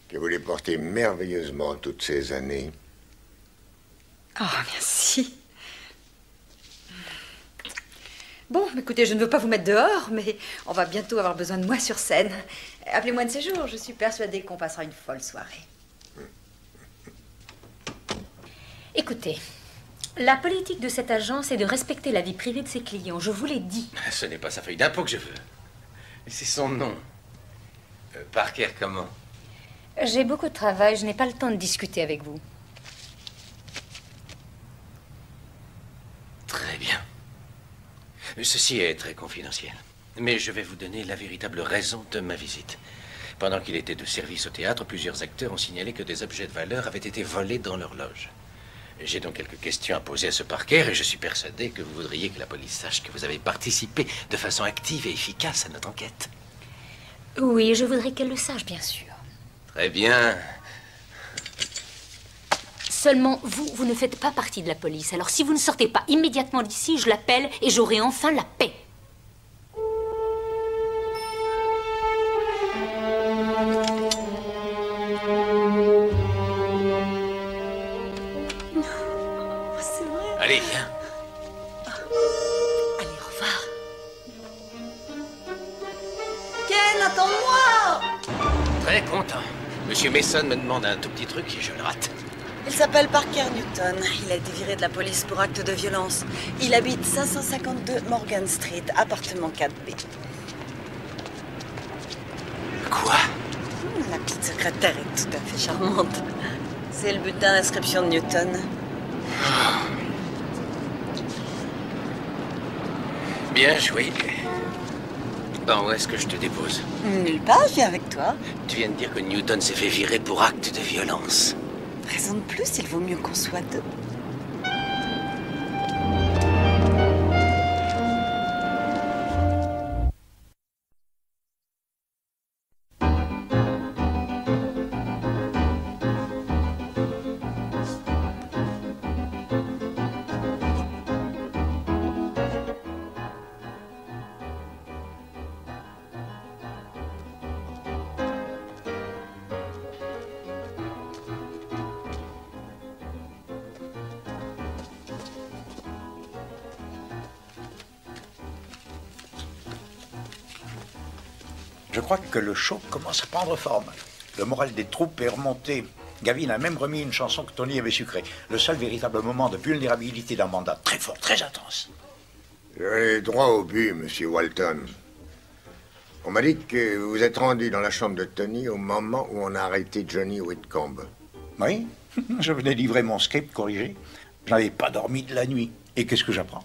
que vous les portez merveilleusement toutes ces années. Oh, merci. Bon, écoutez, je ne veux pas vous mettre dehors, mais on va bientôt avoir besoin de moi sur scène. Appelez-moi de ces jours, je suis persuadée qu'on passera une folle soirée. Écoutez, la politique de cette agence est de respecter la vie privée de ses clients, je vous l'ai dit. Ce n'est pas sa feuille d'impôt que je veux. C'est son nom. Parker comment? J'ai beaucoup de travail, je n'ai pas le temps de discuter avec vous. Très bien. Ceci est très confidentiel. Mais je vais vous donner la véritable raison de ma visite. Pendant qu'il était de service au théâtre, plusieurs acteurs ont signalé que des objets de valeur avaient été volés dans leur loge. J'ai donc quelques questions à poser à ce Parker et je suis persuadé que vous voudriez que la police sache que vous avez participé de façon active et efficace à notre enquête. Oui, je voudrais qu'elle le sache, bien sûr. Très bien. Seulement, vous ne faites pas partie de la police. Alors si vous ne sortez pas immédiatement d'ici, je l'appelle et j'aurai enfin la paix. C'est vrai. Allez, viens. Allez, au revoir. Ken, attends-moi! Très content. Monsieur Mason me demande un tout petit truc et je le rate. Il s'appelle Parker Newton. Il a été viré de la police pour acte de violence. Il habite 552 Morgan Street, appartement 4B. Quoi? La petite secrétaire est tout à fait charmante. C'est le bulletin d'inscription de Newton. Bien joué. Bon, où est-ce que je te dépose? Nulle part, je viens avec toi. Tu viens de dire que Newton s'est fait virer pour acte de violence. Raison de plus, il vaut mieux qu'on soit deux. Je crois que le show commence à prendre forme. Le moral des troupes est remonté. Gavin a même remis une chanson que Tony avait sucrée. Le seul véritable moment de vulnérabilité d'un mandat très fort, très intense. Je vais aller droit au but, monsieur Walton. On m'a dit que vous vous êtes rendu dans la chambre de Tony au moment où on a arrêté Johnny Whitcomb. Oui, je venais livrer mon script corrigé. Je n'avais pas dormi de la nuit. Et qu'est-ce que j'apprends?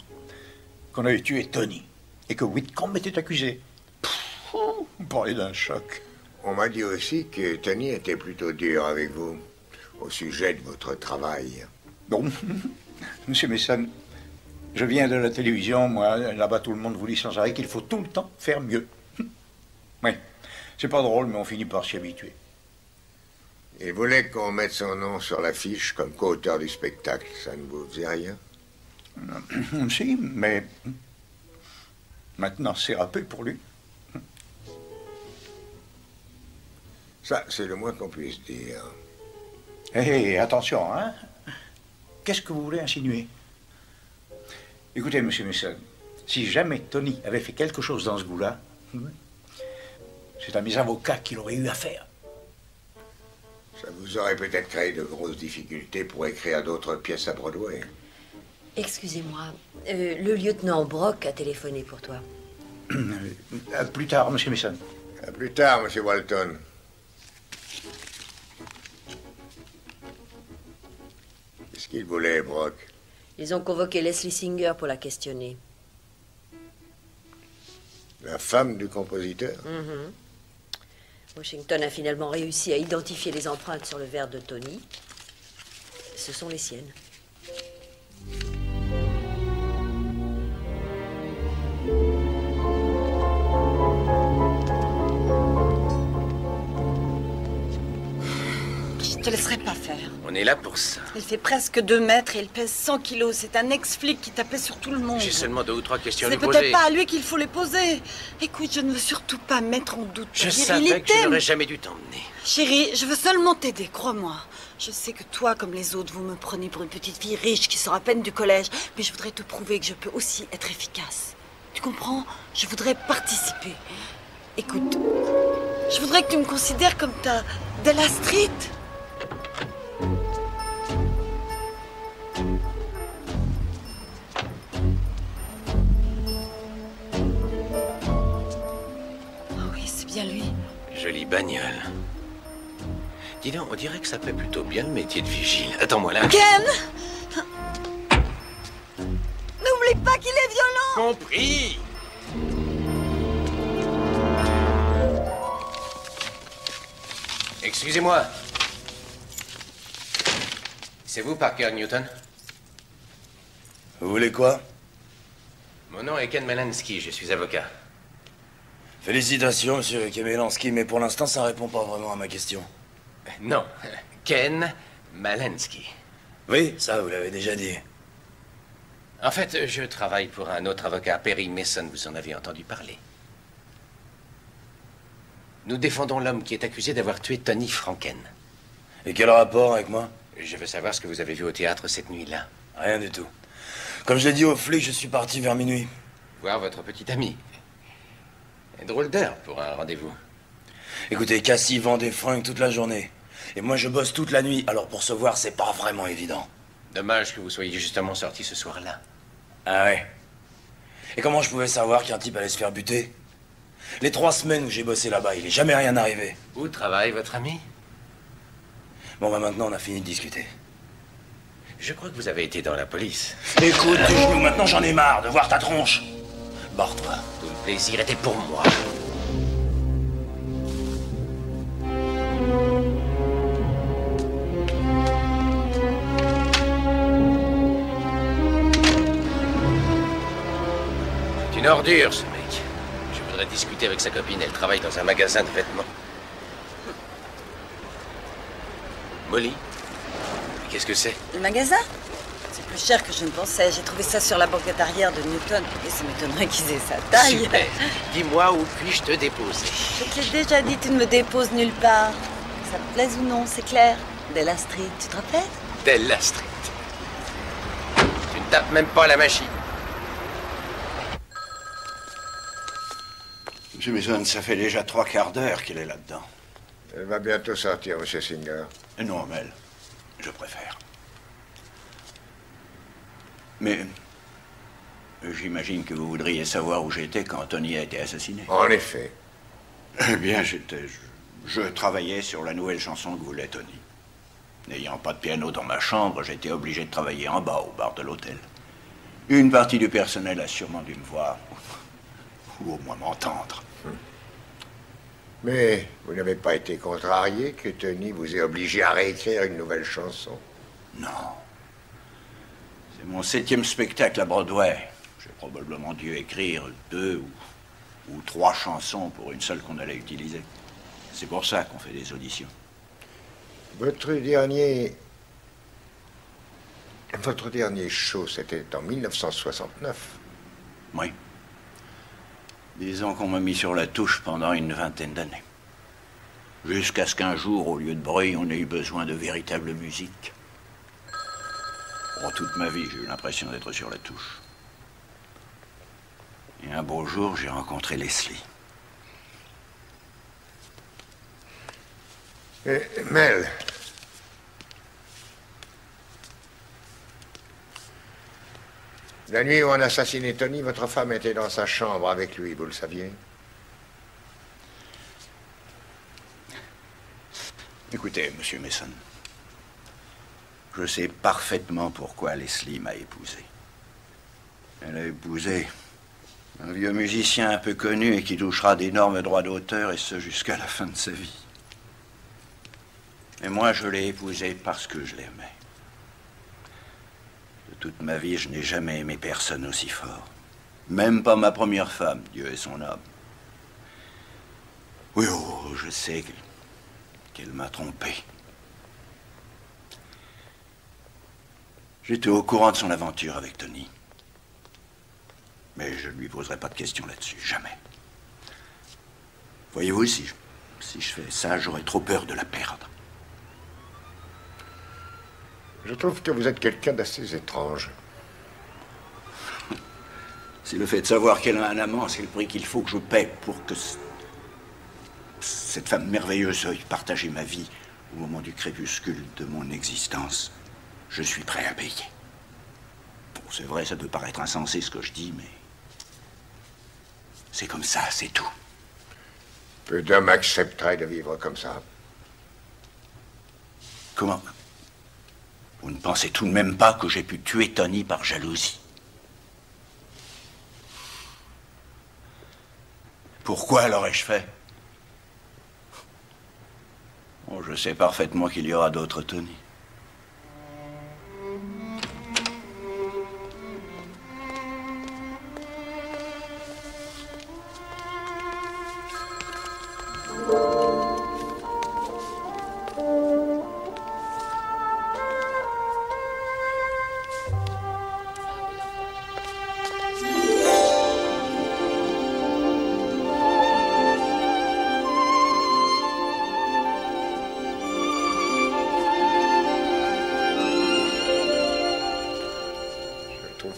Qu'on avait tué Tony. Et que Whitcomb était accusé. Vous parlez d'un choc. On m'a dit aussi que Tony était plutôt dur avec vous, au sujet de votre travail. Bon, monsieur Mason, je viens de la télévision, moi, là-bas tout le monde vous dit sans arrêt qu'il faut tout le temps faire mieux. Oui, c'est pas drôle, mais on finit par s'y habituer. Il voulait qu'on mette son nom sur l'affiche comme co-auteur du spectacle, ça ne vous faisait rien? Si, mais maintenant c'est râpé pour lui. Ça, c'est le moins qu'on puisse dire. Hé, attention, hein? Qu'est-ce que vous voulez insinuer? Écoutez, monsieur Mason, si jamais Tony avait fait quelque chose dans ce goût-là, c'est à mes avocats qu'il aurait eu à faire. Ça vous aurait peut-être créé de grosses difficultés pour écrire d'autres pièces à Broadway. Excusez-moi, le lieutenant Brock a téléphoné pour toi. Plus tard, monsieur Mason. À plus tard, monsieur Walton. Qu'est-ce qu'il voulait, Brock? Ils ont convoqué Leslie Singer pour la questionner. La femme du compositeur? Washington a finalement réussi à identifier les empreintes sur le verre de Tony. Ce sont les siennes. Je te laisserai pas faire. On est là pour ça. Il fait presque 2 mètres et il pèse 100 kilos. C'est un ex-flic qui tapait sur tout le monde. J'ai seulement 2 ou 3 questions à C'est lui poser. peut-être pas à lui qu'il faut les poser. Écoute, je ne veux surtout pas mettre en doute ta Je virilité. savais que je n'aurais jamais dû t'emmener. Chérie, je veux seulement t'aider, crois-moi. Je sais que toi, comme les autres, vous me prenez pour une petite fille riche qui sort à peine du collège, mais je voudrais te prouver que je peux aussi être efficace. Tu comprends? Je voudrais participer. Écoute, je voudrais que tu me considères comme ta Della Street. Oh oui, c'est bien lui. Jolie bagnole. Dis donc, on dirait que ça fait plutôt bien le métier de vigile. Attends-moi là. Ken! N'oublie pas qu'il est violent! Compris! Excusez-moi. C'est vous, Parker Newton? Vous voulez quoi? Mon nom est Ken Malansky, je suis avocat. Félicitations, monsieur Kemelansky, mais pour l'instant, ça répond pas vraiment à ma question. Non, Ken Malansky. Oui, ça, vous l'avez déjà dit. En fait, je travaille pour un autre avocat, Perry Mason, vous en avez entendu parler. Nous défendons l'homme qui est accusé d'avoir tué Tony Franken. Et quel rapport avec moi? Je veux savoir ce que vous avez vu au théâtre cette nuit-là. Rien du tout. Comme je l'ai dit aux flics, je suis parti vers minuit. Voir votre petit ami. Drôle d'heure pour un rendez-vous. Écoutez, Cassie vend des fringues toute la journée. Et moi, je bosse toute la nuit, alors pour se voir, c'est pas vraiment évident. Dommage que vous soyez justement sorti ce soir-là. Ah ouais. Et comment je pouvais savoir qu'un type allait se faire buter? Les 3 semaines où j'ai bossé là-bas, il est jamais rien arrivé. Où travaille votre ami? Bon, bah maintenant, on a fini de discuter. Je crois que vous avez été dans la police. Écoute, du genou, maintenant j'en ai marre de voir ta tronche. Barre-toi. Tout le plaisir était pour moi. C'est une ordure, ce mec. Je voudrais discuter avec sa copine. Elle travaille dans un magasin de vêtements. Molly? Qu'est-ce que c'est? Le magasin? C'est plus cher que je ne pensais. J'ai trouvé ça sur la banquette arrière de Newton. Et ça m'étonnerait qu'ils aient sa taille. Super. Dis-moi où puis-je te déposer? Je te l'ai déjà dit, tu ne me déposes nulle part. Que ça te plaise ou non, c'est clair. Della Street, tu te rappelles? Della Street. Tu ne tapes même pas à la machine. Monsieur Mason, ça fait déjà 3/4 d'heure qu'il est là-dedans. Elle va bientôt sortir, monsieur Singer. Non, Mel, je préfère. Mais j'imagine que vous voudriez savoir où j'étais quand Tony a été assassiné. En effet. Eh bien, je travaillais sur la nouvelle chanson que voulait Tony. N'ayant pas de piano dans ma chambre, j'étais obligé de travailler en bas, au bar de l'hôtel. Une partie du personnel a sûrement dû me voir, ou au moins m'entendre. Mais vous n'avez pas été contrarié que Tony vous ait obligé à réécrire une nouvelle chanson? Non. C'est mon 7e spectacle à Broadway. J'ai probablement dû écrire 2 ou 3 chansons pour une seule qu'on allait utiliser. C'est pour ça qu'on fait des auditions. Votre dernier show, c'était en 1969. Oui. Disons qu'on m'a mis sur la touche pendant une 20aine d'années. Jusqu'à ce qu'un jour, au lieu de bruit, on ait eu besoin de véritable musique. Oh, toute ma vie, j'ai eu l'impression d'être sur la touche. Et un beau jour, j'ai rencontré Leslie. Mel. La nuit où on a assassiné Tony, votre femme était dans sa chambre avec lui, vous le saviez? Écoutez, monsieur Mason, je sais parfaitement pourquoi Leslie m'a épousé. Elle a épousé un vieux musicien un peu connu et qui touchera d'énormes droits d'auteur, et ce jusqu'à la fin de sa vie. Et moi, je l'ai épousée parce que je l'aimais. De toute ma vie, je n'ai jamais aimé personne aussi fort. Même pas ma première femme, Dieu ait son âme. Oui, oh, je sais qu'elle m'a trompé. J'étais au courant de son aventure avec Tony. Mais je ne lui poserai pas de questions là-dessus, jamais. Voyez-vous, si je fais ça, j'aurais trop peur de la perdre. Je trouve que vous êtes quelqu'un d'assez étrange. C'est le fait de savoir qu'elle a un amant, c'est le prix qu'il faut que je paie pour que cette femme merveilleuse veuille partager ma vie au moment du crépuscule de mon existence. Je suis prêt à payer. Bon, c'est vrai, ça peut paraître insensé ce que je dis, mais c'est comme ça, c'est tout. Peu d'hommes accepteraient de vivre comme ça. Comment? Vous ne pensez tout de même pas que j'ai pu tuer Tony par jalousie? Pourquoi l'aurais-je fait? Oh, je sais parfaitement qu'il y aura d'autres Tony.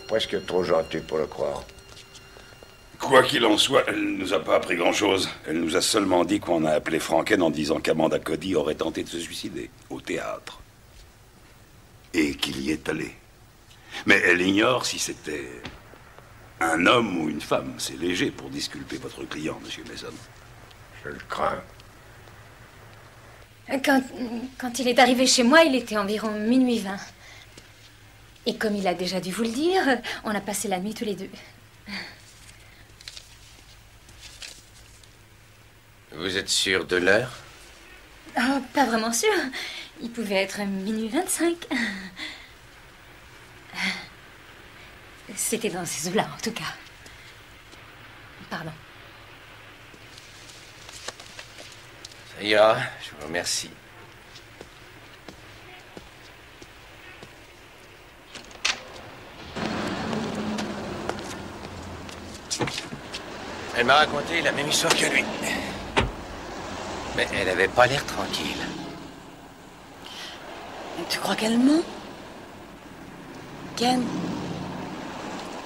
Presque trop gentil pour le croire. Quoi qu'il en soit, elle nous a pas appris grand-chose. Elle nous a seulement dit qu'on a appelé Franken en disant qu'Amanda Cody aurait tenté de se suicider, au théâtre. Et qu'il y est allé. Mais elle ignore si c'était un homme ou une femme. C'est léger pour disculper votre client, monsieur Mason. Je le crains. Quand il est arrivé chez moi, il était environ minuit 20. Et comme il a déjà dû vous le dire, on a passé la nuit tous les deux. Vous êtes sûr de l'heure? Oh, pas vraiment sûr. Il pouvait être minuit 25. C'était dans ces eaux-là, en tout cas. Pardon. Ça ira, je vous remercie. Elle m'a raconté la même histoire que lui. Mais elle avait pas l'air tranquille. Tu crois qu'elle ment? Ken,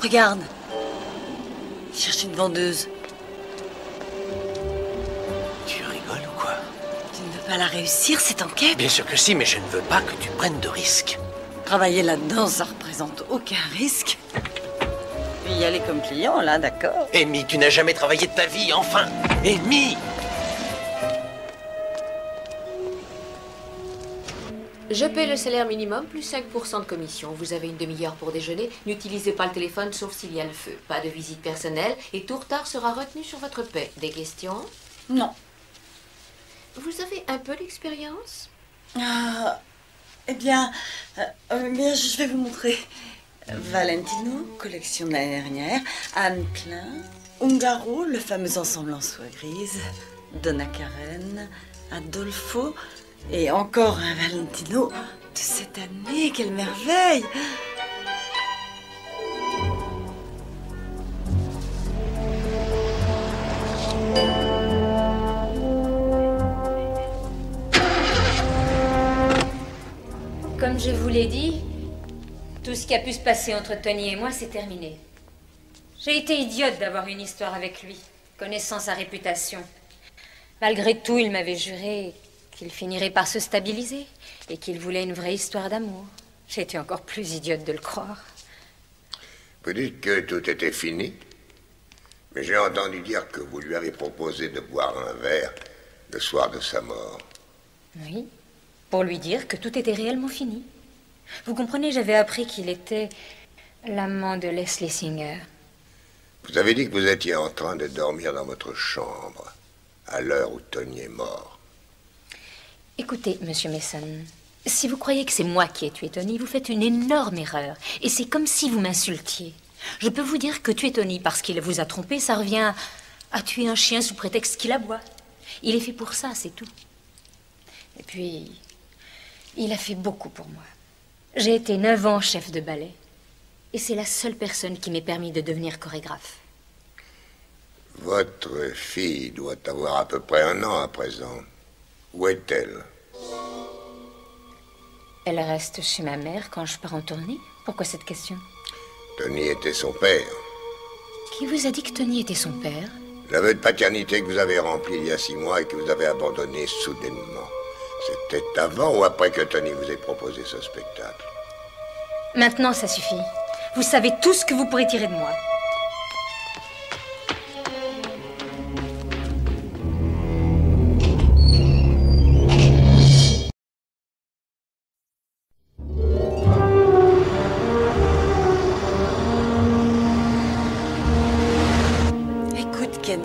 regarde. Il cherche une vendeuse. Tu rigoles ou quoi? Tu ne veux pas la réussir, cette enquête? Bien sûr que si, mais je ne veux pas que tu prennes de risques. Travailler là-dedans, ça représente aucun risque. Puis y aller comme client, là, d'accord? Amy, tu n'as jamais travaillé de ta vie, enfin! Amy! Je paie le salaire minimum plus 5% de commission. Vous avez une demi-heure pour déjeuner. N'utilisez pas le téléphone sauf s'il y a le feu. Pas de visite personnelle et tout retard sera retenu sur votre paie. Des questions? Non. Vous avez un peu d'expérience? Eh bien, je vais vous montrer. Valentino, collection de l'année dernière. Anne Klein. Ungaro, le fameux ensemble en soie grise. Donna Karen. Adolfo. Et encore un Valentino de cette année, quelle merveille! Comme je vous l'ai dit, tout ce qui a pu se passer entre Tony et moi, c'est terminé. J'ai été idiote d'avoir une histoire avec lui, connaissant sa réputation. Malgré tout, il m'avait juré qu'il finirait par se stabiliser et qu'il voulait une vraie histoire d'amour. J'ai été encore plus idiote de le croire. Vous dites que tout était fini, mais j'ai entendu dire que vous lui avez proposé de boire un verre le soir de sa mort. Oui, pour lui dire que tout était réellement fini. Vous comprenez, j'avais appris qu'il était l'amant de Leslie Singer. Vous avez dit que vous étiez en train de dormir dans votre chambre à l'heure où Tony est mort. Écoutez, monsieur Mason, si vous croyez que c'est moi qui ai tué Tony, vous faites une énorme erreur. Et c'est comme si vous m'insultiez. Je peux vous dire que tuer Tony parce qu'il vous a trompé, ça revient à tuer un chien sous prétexte qu'il aboie. Il est fait pour ça, c'est tout. Et puis, il a fait beaucoup pour moi. J'ai été 9 ans chef de ballet. Et c'est la seule personne qui m'ait permis de devenir chorégraphe. Votre fille doit avoir à peu près 1 an à présent. Où est-elle? Elle reste chez ma mère quand je pars en tournée. Pourquoi cette question? Tony était son père. Qui vous a dit que Tony était son père? L'aveu de paternité que vous avez rempli il y a 6 mois et que vous avez abandonné soudainement. C'était avant ou après que Tony vous ait proposé ce spectacle? Maintenant, ça suffit. Vous savez tout ce que vous pourrez tirer de moi.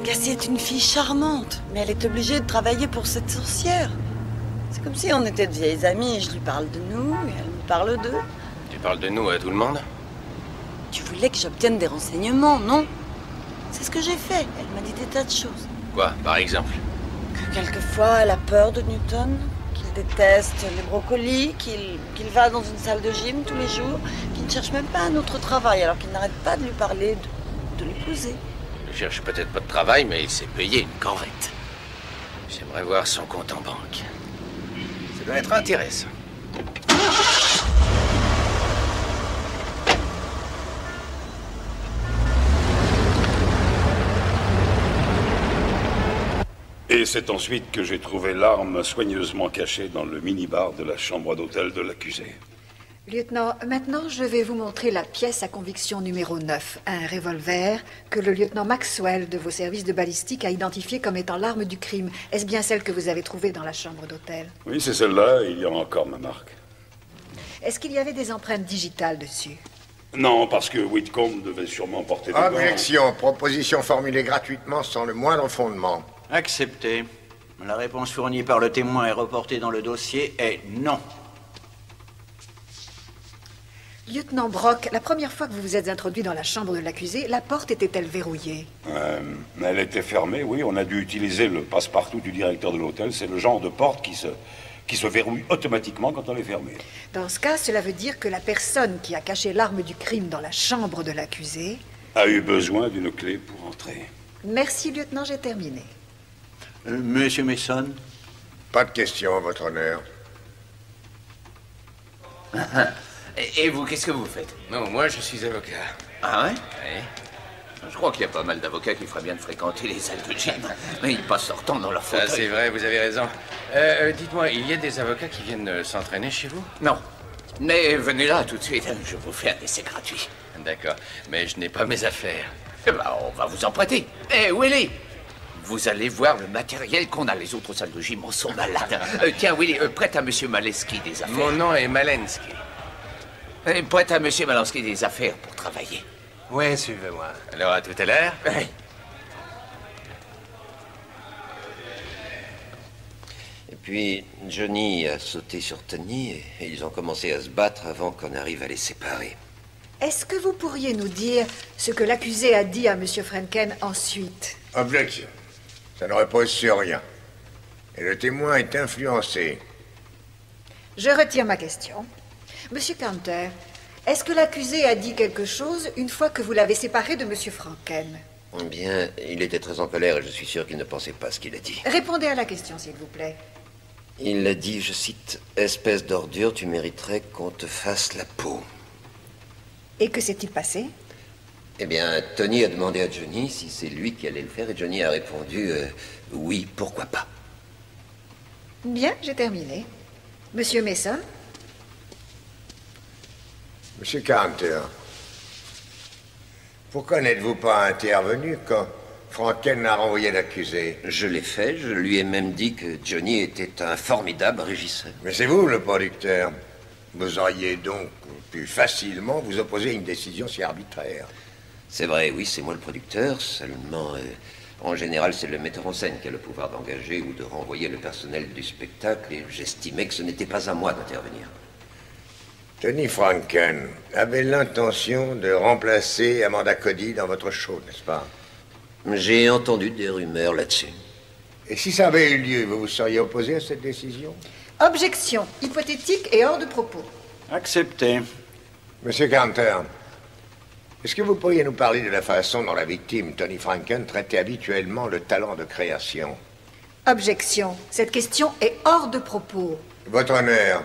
Cassie est une fille charmante, mais elle est obligée de travailler pour cette sorcière. C'est comme si on était de vieilles amies. Je lui parle de nous et elle me parle d'eux. Tu parles de nous à tout le monde? Tu voulais que j'obtienne des renseignements, non? C'est ce que j'ai fait. Elle m'a dit des tas de choses. Quoi, par exemple? Que quelquefois, elle a peur de Newton, qu'il déteste les brocolis, qu'il va dans une salle de gym tous les jours, qu'il ne cherche même pas un autre travail, alors qu'il n'arrête pas de lui parler, de l'épouser. Il cherche peut-être pas de travail, mais il s'est payé une corvette. J'aimerais voir son compte en banque. Ça doit être intéressant. Et c'est ensuite que j'ai trouvé l'arme soigneusement cachée dans le minibar de la chambre d'hôtel de l'accusé. Lieutenant, maintenant je vais vous montrer la pièce à conviction numéro 9, un revolver que le lieutenant Maxwell de vos services de balistique a identifié comme étant l'arme du crime. Est-ce bien celle que vous avez trouvée dans la chambre d'hôtel? Oui, c'est celle-là, il y a encore ma marque. Est-ce qu'il y avait des empreintes digitales dessus? Non, parce que Whitcomb devait sûrement porter des gants. Objection. Proposition formulée gratuitement sans le moindre fondement. Accepté. La réponse fournie par le témoin et reportée dans le dossier est non. Lieutenant Brock, la première fois que vous vous êtes introduit dans la chambre de l'accusé, la porte était-elle verrouillée? Elle était fermée, oui. On a dû utiliser le passe-partout du directeur de l'hôtel. C'est le genre de porte qui se verrouille automatiquement quand on est fermée. Dans ce cas, cela veut dire que la personne qui a caché l'arme du crime dans la chambre de l'accusé A eu besoin d'une clé pour entrer. Merci, lieutenant, j'ai terminé. Monsieur Mason? Pas de question, votre honneur. Et vous, qu'est-ce que vous faites? Non, moi, je suis avocat. Ah ouais? Oui. Je crois qu'il y a pas mal d'avocats qui feraient bien de fréquenter les salles de gym. Mais ils passent leur temps dans leur fauteuil. Ça, c'est vrai, vous avez raison. Dites-moi, il y a des avocats qui viennent s'entraîner chez vous? Non. Mais venez là tout de suite, je vous fais un essai gratuit. D'accord, mais je n'ai pas mes affaires. Eh ben, on va vous en prêter. Eh, Willy, vous allez voir le matériel qu'on a. Les autres salles de gym en sont malades. Tiens, Willy, prête à Monsieur Maleski des affaires. Mon nom est Malensky. Prête à Monsieur Maleski des affaires pour travailler. Ouais, suivez-moi. Alors, à tout à l'heure. Oui. Et puis, Johnny a sauté sur Tony et ils ont commencé à se battre avant qu'on arrive à les séparer. Est-ce que vous pourriez nous dire ce que l'accusé a dit à Monsieur Franken ensuite? Objection. Ça ne repose sur rien. Et le témoin est influencé. Je retire ma question. Monsieur Canter, est-ce que l'accusé a dit quelque chose une fois que vous l'avez séparé de Monsieur Franken? Eh bien, il était très en colère et je suis sûr qu'il ne pensait pas ce qu'il a dit. Répondez à la question, s'il vous plaît. Il a dit, je cite, « Espèce d'ordure, tu mériterais qu'on te fasse la peau. » Et que s'est-il passé? Eh bien, Tony a demandé à Johnny si c'est lui qui allait le faire et Johnny a répondu oui, pourquoi pas. Bien, j'ai terminé. Monsieur Mason? Monsieur Canter, pourquoi n'êtes-vous pas intervenu quand Franken a renvoyé l'accusé? Je l'ai fait, je lui ai même dit que Johnny était un formidable régisseur. Mais c'est vous le producteur. Vous auriez donc pu facilement vous opposer à une décision si arbitraire. C'est vrai, oui, c'est moi le producteur, seulement, en général, c'est le metteur en scène qui a le pouvoir d'engager ou de renvoyer le personnel du spectacle, et j'estimais que ce n'était pas à moi d'intervenir. Tony Franken avait l'intention de remplacer Amanda Cody dans votre show, n'est-ce pas? J'ai entendu des rumeurs là-dessus. Et si ça avait eu lieu, vous vous seriez opposé à cette décision? Objection, hypothétique et hors de propos. Accepté. Monsieur Canter, est-ce que vous pourriez nous parler de la façon dont la victime, Tony Franken, traitait habituellement le talent de création? Objection, cette question est hors de propos. Votre honneur,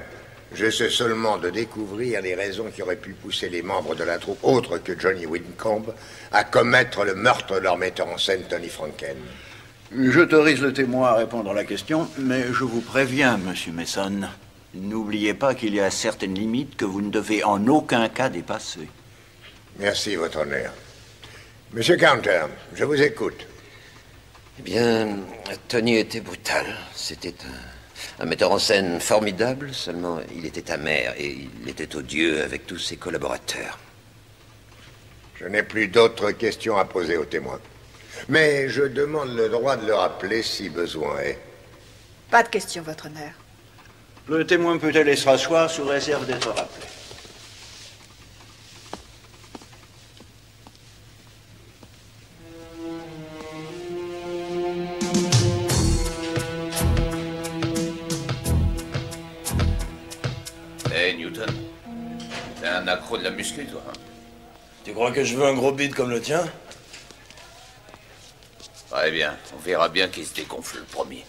j'essaie seulement de découvrir les raisons qui auraient pu pousser les membres de la troupe, autres que Johnny Whitcomb, à commettre le meurtre de leur metteur en scène, Tony Franken. J'autorise le témoin à répondre à la question, mais je vous préviens, monsieur Mason, n'oubliez pas qu'il y a certaines limites que vous ne devez en aucun cas dépasser. Merci, votre honneur. Monsieur Canter, je vous écoute. Eh bien, Tony était brutal. C'était un metteur en scène formidable, seulement il était amer et il était odieux avec tous ses collaborateurs. Je n'ai plus d'autres questions à poser aux témoins. Mais je demande le droit de le rappeler si besoin est. Pas de question, votre honneur. Le témoin peut aller se rasseoir sous réserve d'être rappelé. Hey, Newton, t'es un accro de la muscu, toi, hein? Tu crois que je veux un gros bide comme le tien? Très bien, on verra bien qui se dégonfle le premier.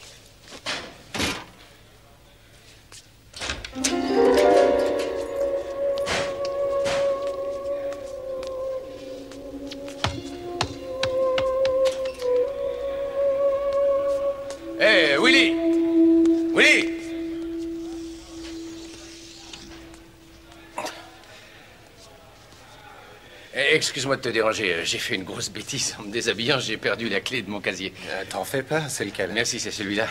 Willy! Excuse-moi de te déranger, j'ai fait une grosse bêtise. En me déshabillant, j'ai perdu la clé de mon casier. T'en fais pas, c'est lequel? Merci, c'est celui-là.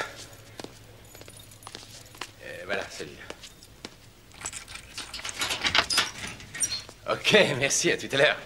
Voilà, celui-là. Ok, merci, à tout à l'heure.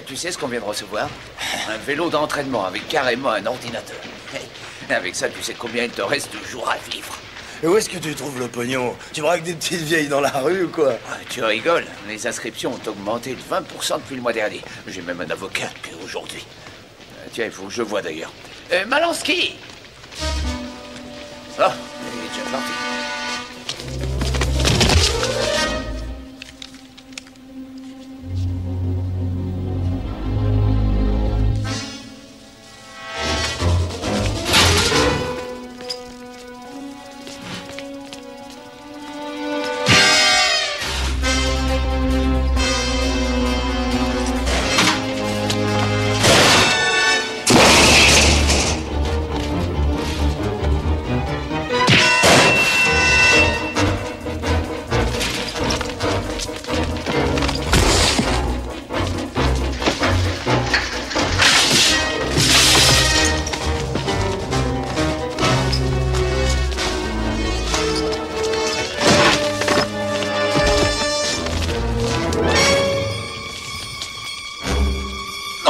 Tu sais ce qu'on vient de recevoir? Un vélo d'entraînement avec carrément un ordinateur. Avec ça, tu sais combien il te reste de jours à vivre. Et où est-ce que tu trouves le pognon? Tu braques des petites vieilles dans la rue ou quoi? Tu rigoles, les inscriptions ont augmenté de 20% depuis le mois dernier. J'ai même un avocat depuis aujourd'hui. Tiens, il faut que je voie d'ailleurs. Malansky! Ah, il est déjà parti.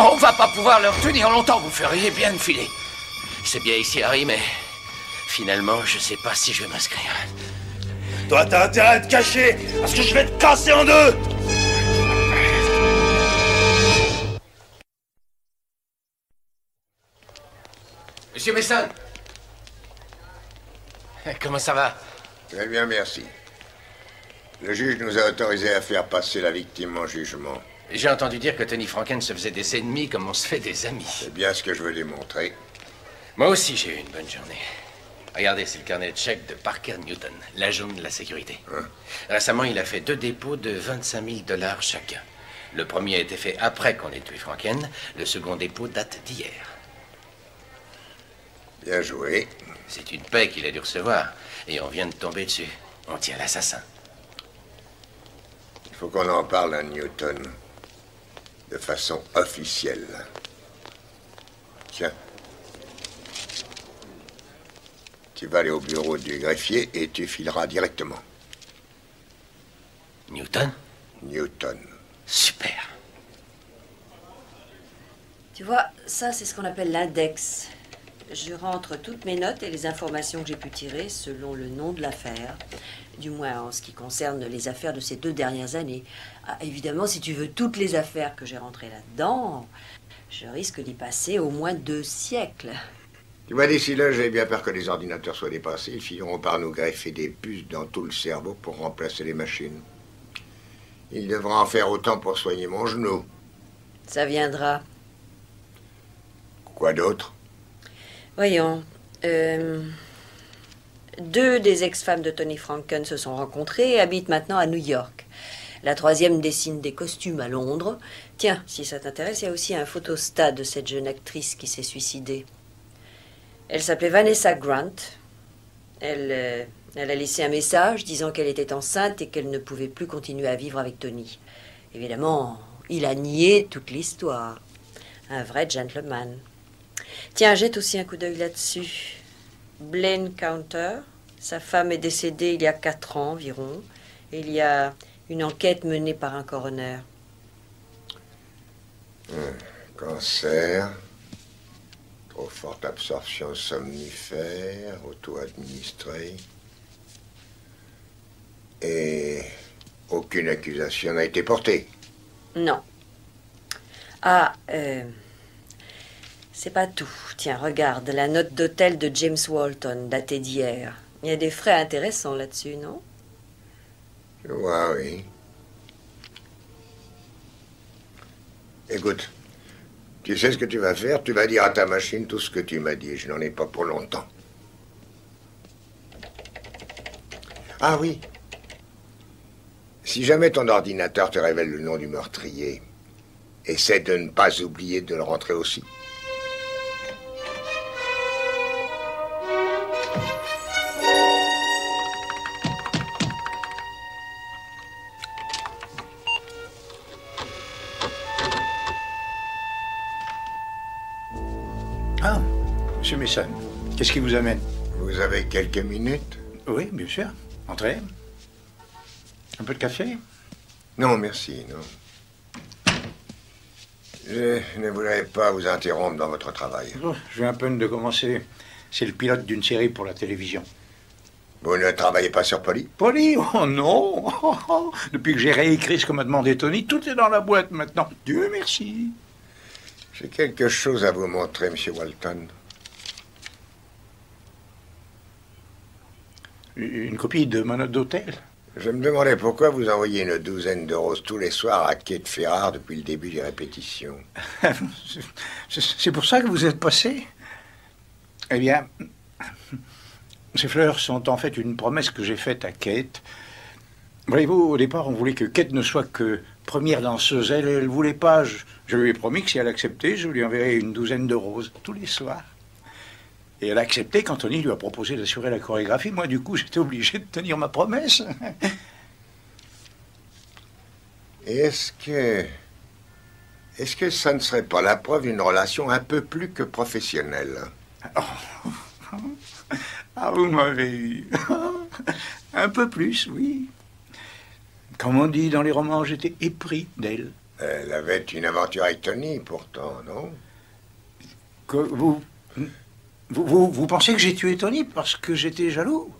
On va pas pouvoir leur tenir longtemps, vous feriez bien de filer. C'est bien ici, Harry, mais finalement, je sais pas si je vais m'inscrire. Toi, t'as intérêt à te cacher, parce que je vais te casser en deux! Monsieur Mason! Comment ça va? Très bien, merci. Le juge nous a autorisé à faire passer la victime en jugement. J'ai entendu dire que Tony Franken se faisait des ennemis comme on se fait des amis. C'est bien ce que je veux démontrer. Moi aussi, j'ai eu une bonne journée. Regardez, c'est le carnet de chèques de Parker Newton, l'agent de la sécurité. Récemment, il a fait 2 dépôts de 25 000 $ chacun. Le premier a été fait après qu'on ait tué Franken. Le second dépôt date d'hier. Bien joué. C'est une paie qu'il a dû recevoir. Et on vient de tomber dessus. On tient l'assassin. Il faut qu'on en parle à Newton. De façon officielle. Tiens. Tu vas aller au bureau du greffier et tu fileras directement. Newton? Newton. Super. Tu vois, ça, c'est ce qu'on appelle l'index. Je rentre toutes mes notes et les informations que j'ai pu tirer selon le nom de l'affaire. Du moins en ce qui concerne les affaires de ces 2 dernières années. Ah, évidemment, si tu veux toutes les affaires que j'ai rentrées là-dedans, je risque d'y passer au moins 2 siècles. Tu vois, d'ici là, j'ai bien peur que les ordinateurs soient dépassés. Ils finiront par nous greffer des puces dans tout le cerveau pour remplacer les machines. Ils devront en faire autant pour soigner mon genou. Ça viendra. Quoi d'autre? Voyons. 2 des ex-femmes de Tony Franken se sont rencontrées et habitent maintenant à New York. La 3e dessine des costumes à Londres. Tiens, si ça t'intéresse, il y a aussi un photostat de cette jeune actrice qui s'est suicidée. Elle s'appelait Vanessa Grant. Elle a laissé un message disant qu'elle était enceinte et qu'elle ne pouvait plus continuer à vivre avec Tony. Évidemment, il a nié toute l'histoire. Un vrai gentleman. Tiens, jette aussi un coup d'œil là-dessus. Blaine Counter, sa femme est décédée il y a 4 ans environ. Et il y a une enquête menée par un coroner. Cancer, trop forte absorption somnifère, auto-administrée. Et aucune accusation n'a été portée. Non. Ah, C'est pas tout. Tiens, regarde, la note d'hôtel de James Walton, datée d'hier. Il y a des frais intéressants là-dessus, non? Ouais, oui. Écoute, tu sais ce que tu vas faire? Tu vas dire à ta machine tout ce que tu m'as dit. Je n'en ai pas pour longtemps. Ah oui. Si jamais ton ordinateur te révèle le nom du meurtrier, essaie de ne pas oublier de le rentrer aussi. Ah, Monsieur Mason, qu'est-ce qui vous amène? Vous avez quelques minutes? Oui, bien sûr. Entrez. Un peu de café? Non, merci, non. Je ne voudrais pas vous interrompre dans votre travail. Oh, je viens à peine de commencer. C'est le pilote d'une série pour la télévision. Vous ne travaillez pas sur Polly? Polly? Oh non! Depuis que j'ai réécrit ce que m'a demandé Tony, tout est dans la boîte maintenant. Dieu merci. J'ai quelque chose à vous montrer, Monsieur Walton. Une copie de ma note d'hôtel? Je me demandais pourquoi vous envoyez une douzaine de roses tous les soirs à Kate Ferrard depuis le début des répétitions. C'est pour ça que vous êtes passé? Eh bien, ces fleurs sont en fait une promesse que j'ai faite à Kate. Voyez-vous, au départ, on voulait que Kate ne soit que première danseuse. Elle voulait pas. Je lui ai promis que si elle acceptait, je lui enverrais une douzaine de roses tous les soirs. Et elle a accepté quand Tony lui a proposé d'assurer la chorégraphie. Moi, du coup, j'étais obligé de tenir ma promesse. Et est-ce que ça ne serait pas la preuve d'une relation un peu plus que professionnelle? Ah, vous m'avez eu. Un peu plus, oui. Comme on dit dans les romans, j'étais épris d'elle. Elle avait une aventure avec Tony, pourtant, non? Que vous pensez que j'ai tué Tony parce que j'étais jaloux?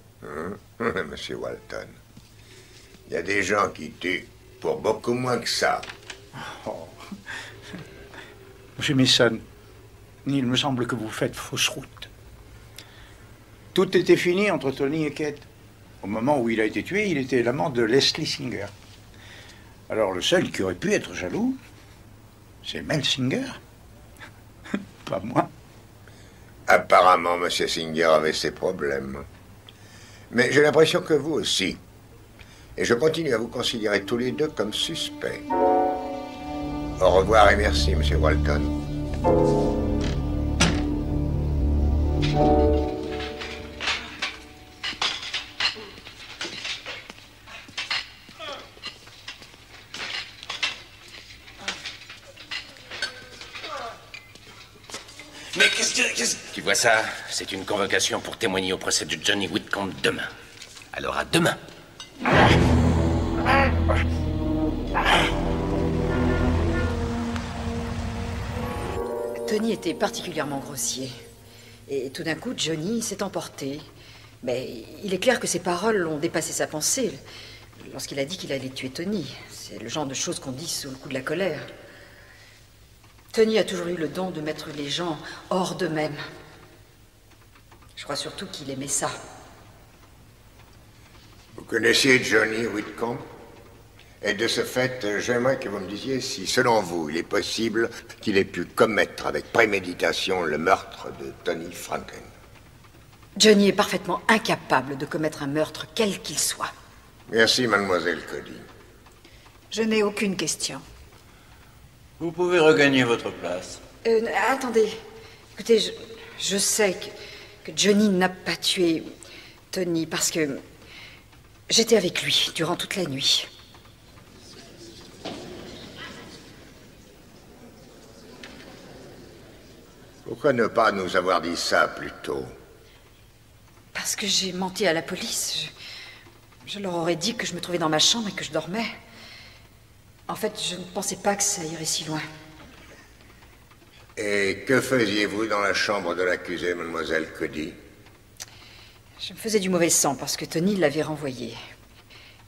Monsieur Walton, il y a des gens qui tuent pour beaucoup moins que ça. Oh. Monsieur Mason, il me semble que vous faites fausse route. Tout était fini entre Tony et Kate. Au moment où il a été tué, il était l'amant de Leslie Singer. Alors le seul qui aurait pu être jaloux, c'est Mel Singer. Pas moi. Apparemment, M. Singer avait ses problèmes. Mais j'ai l'impression que vous aussi. Et je continue à vous considérer tous les deux comme suspects. Au revoir et merci, M. Walton. Mais qu'est-ce que... Tu vois ça? C'est une convocation pour témoigner au procès de Johnny Whitcomb demain. Alors à demain. Tony était particulièrement grossier. Et tout d'un coup, Johnny s'est emporté. Mais il est clair que ses paroles ont dépassé sa pensée lorsqu'il a dit qu'il allait tuer Tony. C'est le genre de choses qu'on dit sous le coup de la colère. Tony a toujours eu le don de mettre les gens hors d'eux-mêmes. Je crois surtout qu'il aimait ça. Vous connaissiez Johnny Whitcomb? Et de ce fait, j'aimerais que vous me disiez si, selon vous, il est possible qu'il ait pu commettre avec préméditation le meurtre de Tony Franken. Johnny est parfaitement incapable de commettre un meurtre, quel qu'il soit. Merci, mademoiselle Cody. Je n'ai aucune question. Vous pouvez regagner votre place. Attendez. Écoutez, je sais que Johnny n'a pas tué Tony parce que j'étais avec lui durant toute la nuit. Pourquoi ne pas nous avoir dit ça plus tôt? Parce que j'ai menti à la police. Je leur aurais dit que je me trouvais dans ma chambre et que je dormais. En fait, je ne pensais pas que ça irait si loin. Et que faisiez-vous dans la chambre de l'accusé, mademoiselle Cody? Je me faisais du mauvais sang parce que Tony l'avait renvoyé.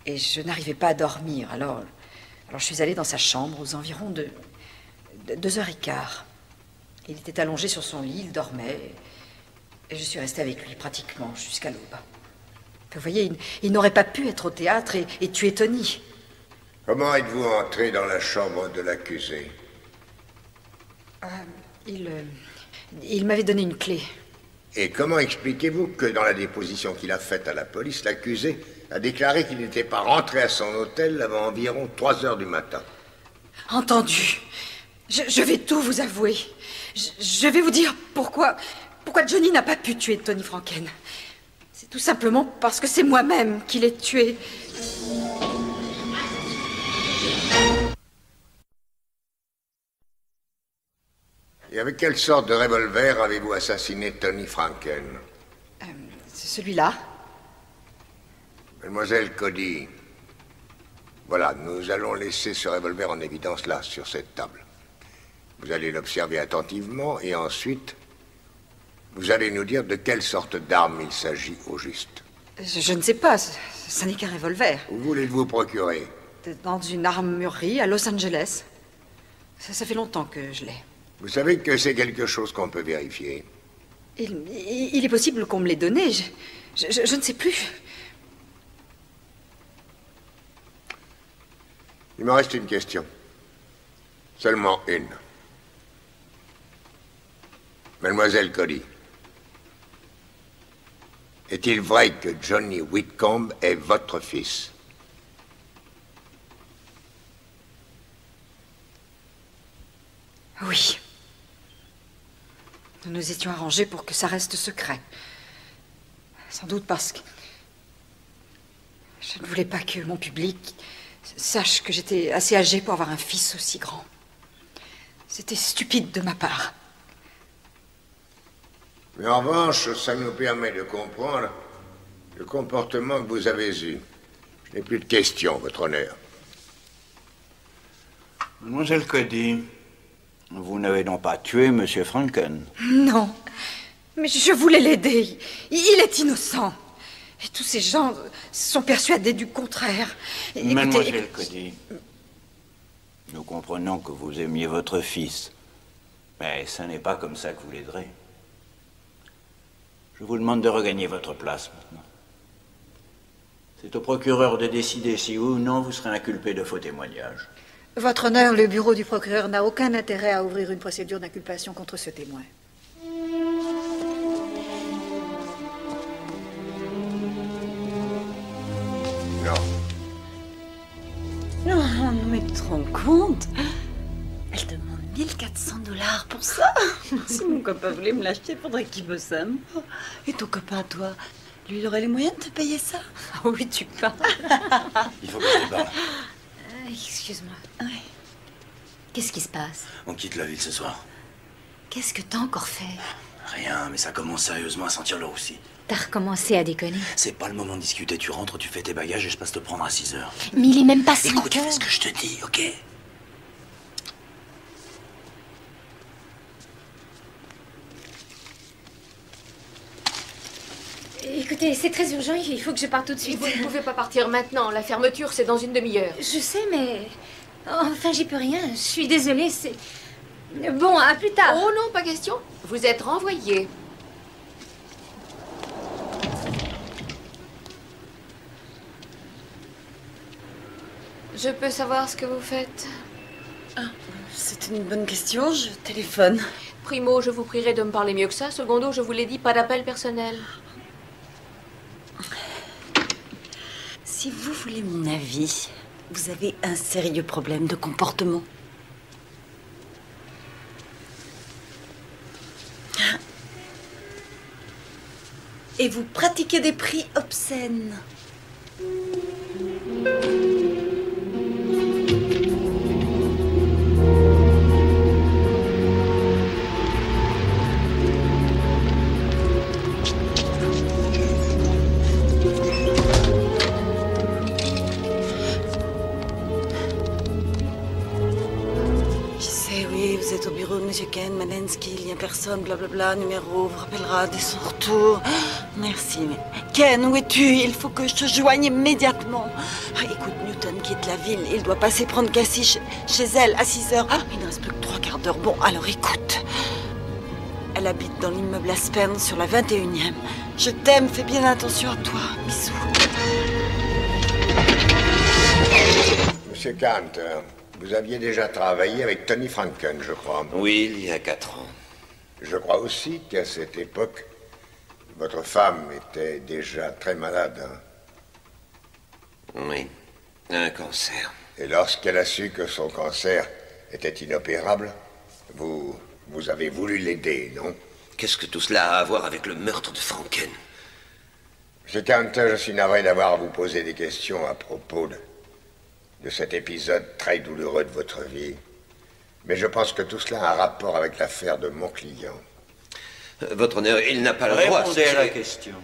Et je n'arrivais pas à dormir. Alors je suis allée dans sa chambre aux environs de 2h15. Il était allongé sur son lit, il dormait. Et je suis restée avec lui pratiquement jusqu'à l'aube. Vous voyez, il n'aurait pas pu être au théâtre et tuer Tony. Comment êtes-vous entré dans la chambre de l'accusé? Il m'avait donné une clé. Et comment expliquez-vous que dans la déposition qu'il a faite à la police, l'accusé a déclaré qu'il n'était pas rentré à son hôtel avant environ 3 heures du matin? Entendu. Je vais tout vous avouer. Je vais vous dire pourquoi Johnny n'a pas pu tuer Tony Franken. C'est tout simplement parce que c'est moi-même qui l'ai tué. Et avec quelle sorte de revolver avez-vous assassiné Tony Franken? C'est celui-là. Mademoiselle Cody, voilà, nous allons laisser ce revolver en évidence là, sur cette table. Vous allez l'observer attentivement et ensuite, vous allez nous dire de quelle sorte d'arme il s'agit au juste. Je ne sais pas, ça n'est qu'un revolver. Où voulez-vous vous procurer? Dans une armurerie à Los Angeles. Ça fait longtemps que je l'ai. Vous savez que c'est quelque chose qu'on peut vérifier. Il est possible qu'on me l'ait donné. Je ne sais plus. Il me reste une question. Seulement une. Mademoiselle Cody, est-il vrai que Johnny Whitcomb est votre fils? Oui. Nous nous étions arrangés pour que ça reste secret. Sans doute parce que je ne voulais pas que mon public sache que j'étais assez âgée pour avoir un fils aussi grand. C'était stupide de ma part. Mais en revanche, ça nous permet de comprendre le comportement que vous avez eu. Je n'ai plus de questions, votre honneur. Mademoiselle Cody, vous n'avez donc pas tué M. Franken? Non, mais je voulais l'aider. Il est innocent. Et tous ces gens sont persuadés du contraire. Écoutez, Mademoiselle Cody, nous comprenons que vous aimiez votre fils, mais ce n'est pas comme ça que vous l'aiderez. Je vous demande de regagner votre place maintenant. C'est au procureur de décider si oui ou non vous serez inculpé de faux témoignages. Votre honneur, le bureau du procureur n'a aucun intérêt à ouvrir une procédure d'inculpation contre ce témoin. Non, mais tu te rends compte? Elle demande $1400 pour ça. Si mon copain voulait me l'acheter, faudrait qu'il bosse à mort. Et ton copain, toi, lui, il aurait les moyens de te payer ça? Oh oui, tu parles. Il faut que je débarque. Excuse-moi. Oui. Qu'est-ce qui se passe? On quitte la ville ce soir. Qu'est-ce que t'as encore fait? Rien, mais ça commence sérieusement à sentir le roussi. T'as recommencé à déconner. C'est pas le moment de discuter. Tu rentres, tu fais tes bagages et je passe te prendre à 6 heures. Mais il est même pas 5 heures. Écoute, fais ce que je te dis, ok? Écoutez, c'est très urgent, il faut que je parte tout de suite. Vous ne pouvez pas partir maintenant, la fermeture c'est dans une demi-heure. Je sais, mais... Enfin, j'y peux rien, je suis désolée, c'est... Bon, à plus tard. Oh non, pas question. Vous êtes renvoyé. Je peux savoir ce que vous faites? C'est une bonne question, je téléphone. Primo, je vous prierai de me parler mieux que ça. Secondo, je vous l'ai dit, pas d'appel personnel. Si vous voulez mon avis, vous avez un sérieux problème de comportement. Et vous pratiquez des prix obscènes. Au bureau de M. Ken, Malensky, il n'y a personne, blablabla, numéro, vous rappellera dès son retour. Merci, mais... Ken, où es-tu? Il faut que je te joigne immédiatement. Écoute, Newton quitte la ville, il doit passer prendre Cassie chez elle à 6 heures. Il ne reste plus que 3 quarts d'heure. Bon, alors écoute. Elle habite dans l'immeuble Aspen sur la 21e. Je t'aime, fais bien attention à toi. Bisous. Monsieur Carter, vous aviez déjà travaillé avec Tony Franken, je crois. Oui, il y a 4 ans. Je crois aussi qu'à cette époque, votre femme était déjà très malade. Hein? Oui, un cancer. Et lorsqu'elle a su que son cancer était inopérable, vous avez voulu l'aider, non? Qu'est-ce que tout cela a à voir avec le meurtre de Franken? Monsieur Carter, je suis navré d'avoir à vous poser des questions à propos de cet épisode très douloureux de votre vie. Mais je pense que tout cela a un rapport avec l'affaire de mon client. Votre honneur, il n'a pas le droit... Répondez à la question.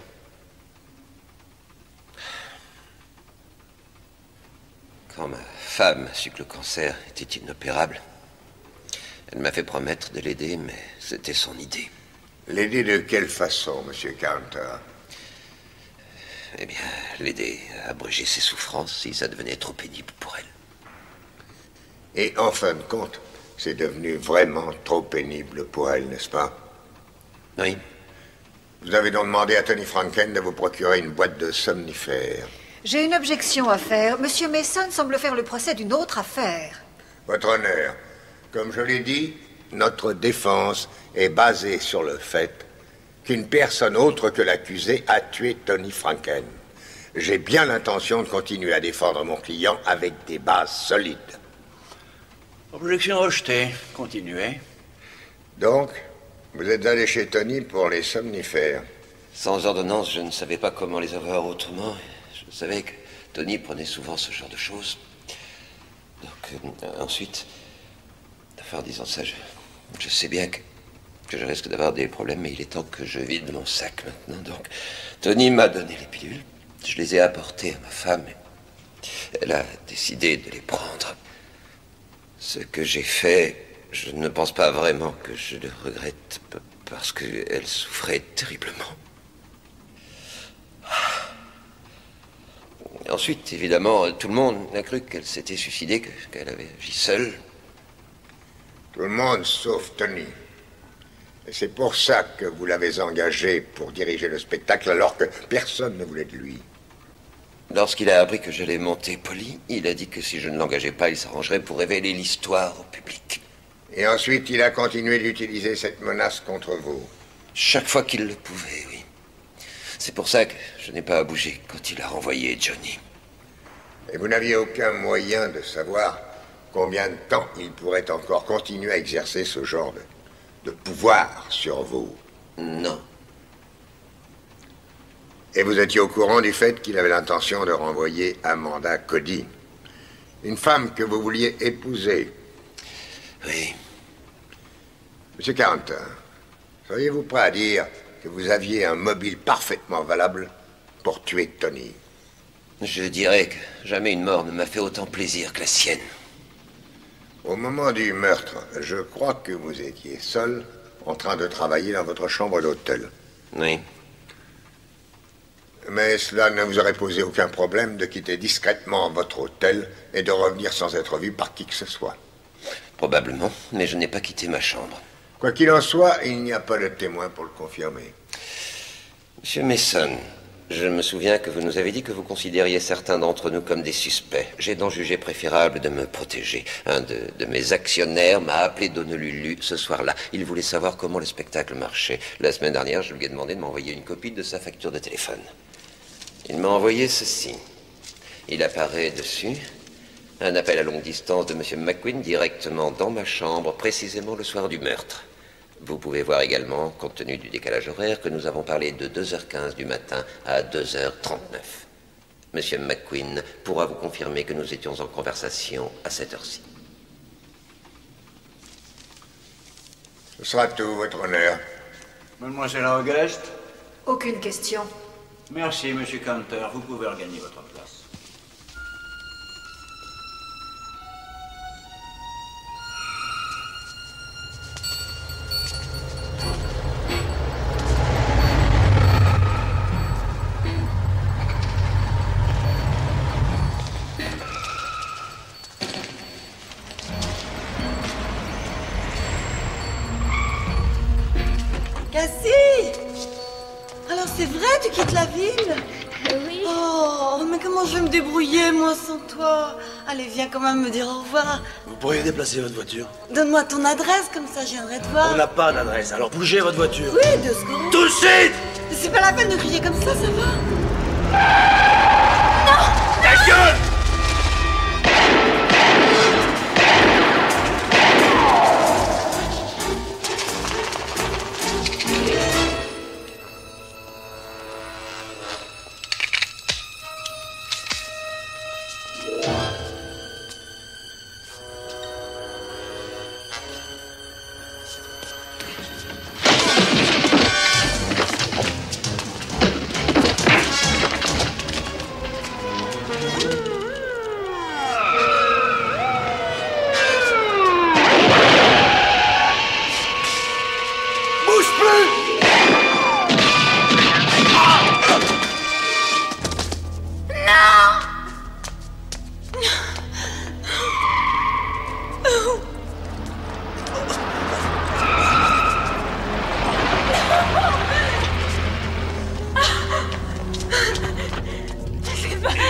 Quand ma femme a su que le cancer était inopérable, elle m'a fait promettre de l'aider, mais c'était son idée. L'aider de quelle façon, monsieur Carter? Eh bien, l'aider à abréger ses souffrances si ça devenait trop pénible pour elle. Et en fin de compte, c'est devenu vraiment trop pénible pour elle, n'est-ce pas? Oui. Vous avez donc demandé à Tony Franken de vous procurer une boîte de somnifères. J'ai une objection à faire. Monsieur Mason semble faire le procès d'une autre affaire. Votre honneur, comme je l'ai dit, notre défense est basée sur le fait qu'une personne autre que l'accusé a tué Tony Franken. J'ai bien l'intention de continuer à défendre mon client avec des bases solides. Objection rejetée. Continuez. Donc, vous êtes allé chez Tony pour les somnifères. Sans ordonnance, je ne savais pas comment les avoir autrement. Je savais que Tony prenait souvent ce genre de choses. Donc, ensuite, enfin, en disant ça, je sais bien que je risque d'avoir des problèmes, mais il est temps que je vide mon sac maintenant. Donc, Tony m'a donné les pilules. Je les ai apportées à ma femme. Elle a décidé de les prendre. Ce que j'ai fait, je ne pense pas vraiment que je le regrette, parce qu'elle souffrait terriblement. Ensuite, évidemment, tout le monde a cru qu'elle s'était suicidée, qu'elle avait agi seule. Tout le monde sauf Tony. Et c'est pour ça que vous l'avez engagé pour diriger le spectacle alors que personne ne voulait de lui. Lorsqu'il a appris que j'allais monter Polly, il a dit que si je ne l'engageais pas, il s'arrangerait pour révéler l'histoire au public. Et ensuite, il a continué d'utiliser cette menace contre vous. Chaque fois qu'il le pouvait, oui. C'est pour ça que je n'ai pas bougé quand il a renvoyé Johnny. Et vous n'aviez aucun moyen de savoir combien de temps il pourrait encore continuer à exercer ce genre de pouvoir sur vous? Non. Et vous étiez au courant du fait qu'il avait l'intention de renvoyer Amanda Cody, une femme que vous vouliez épouser? Oui. Monsieur Carter, seriez-vous prêt à dire que vous aviez un mobile parfaitement valable pour tuer Tony? Je dirais que jamais une mort ne m'a fait autant plaisir que la sienne. Au moment du meurtre, je crois que vous étiez seul, en train de travailler dans votre chambre d'hôtel. Oui. Mais cela ne vous aurait posé aucun problème de quitter discrètement votre hôtel et de revenir sans être vu par qui que ce soit? Probablement, mais je n'ai pas quitté ma chambre. Quoi qu'il en soit, il n'y a pas de témoin pour le confirmer. Monsieur Mason, je me souviens que vous nous avez dit que vous considériez certains d'entre nous comme des suspects. J'ai donc jugé préférable de me protéger. Un de mes actionnaires m'a appelé d'Honolulu ce soir-là. Il voulait savoir comment le spectacle marchait. La semaine dernière, je lui ai demandé de m'envoyer une copie de sa facture de téléphone. Il m'a envoyé ceci. Il apparaît dessus un appel à longue distance de M. McQueen directement dans ma chambre, précisément le soir du meurtre. Vous pouvez voir également, compte tenu du décalage horaire, que nous avons parlé de 2h15 du matin à 2h39. M. McQueen pourra vous confirmer que nous étions en conversation à cette heure-ci. Ce sera tout, votre honneur. Mademoiselle Auguste? Aucune question. Merci, Monsieur Canter. Vous pouvez regagner votre place. Cassie! Alors c'est vrai, tu quittes la ville? Oui. Oh, mais comment je vais me débrouiller, moi, sans toi? Allez, viens quand même me dire au revoir. Vous pourriez déplacer votre voiture? Donne-moi ton adresse, comme ça je viendrai te voir. On n'a pas d'adresse, alors bougez votre voiture. Oui, 2 secondes. Tout de suite! Mais c'est pas la peine de crier comme ça va? Ta gueule!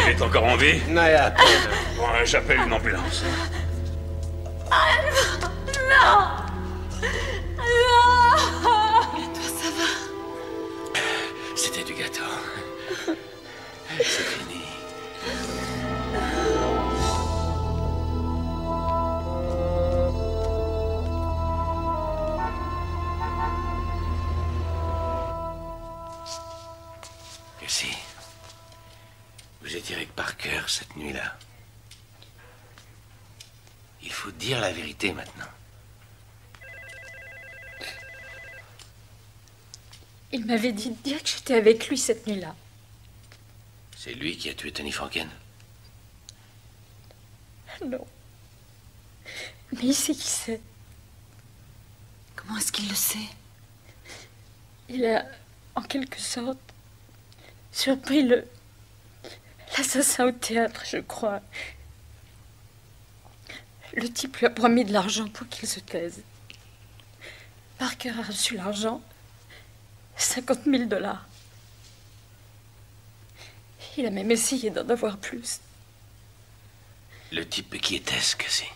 Il est encore en vie? Naya. Bon, j'appelle une ambulance. Non! Et toi, ça va? C'était du gâteau. C'est fini. Cassie, vous étiez avec Parker cette nuit-là. Il faut dire la vérité maintenant. Il m'avait dit de dire que j'étais avec lui cette nuit-là. C'est lui qui a tué Tony Franken? Non. Mais il sait qui c'est. Comment est-ce qu'il le sait? Il a, en quelque sorte, surpris l'assassin au théâtre, je crois. Le type lui a promis de l'argent pour qu'il se taise. Parker a reçu l'argent, 50 000 $. Il a même essayé d'en avoir plus. Le type qui était-ce, Cassie?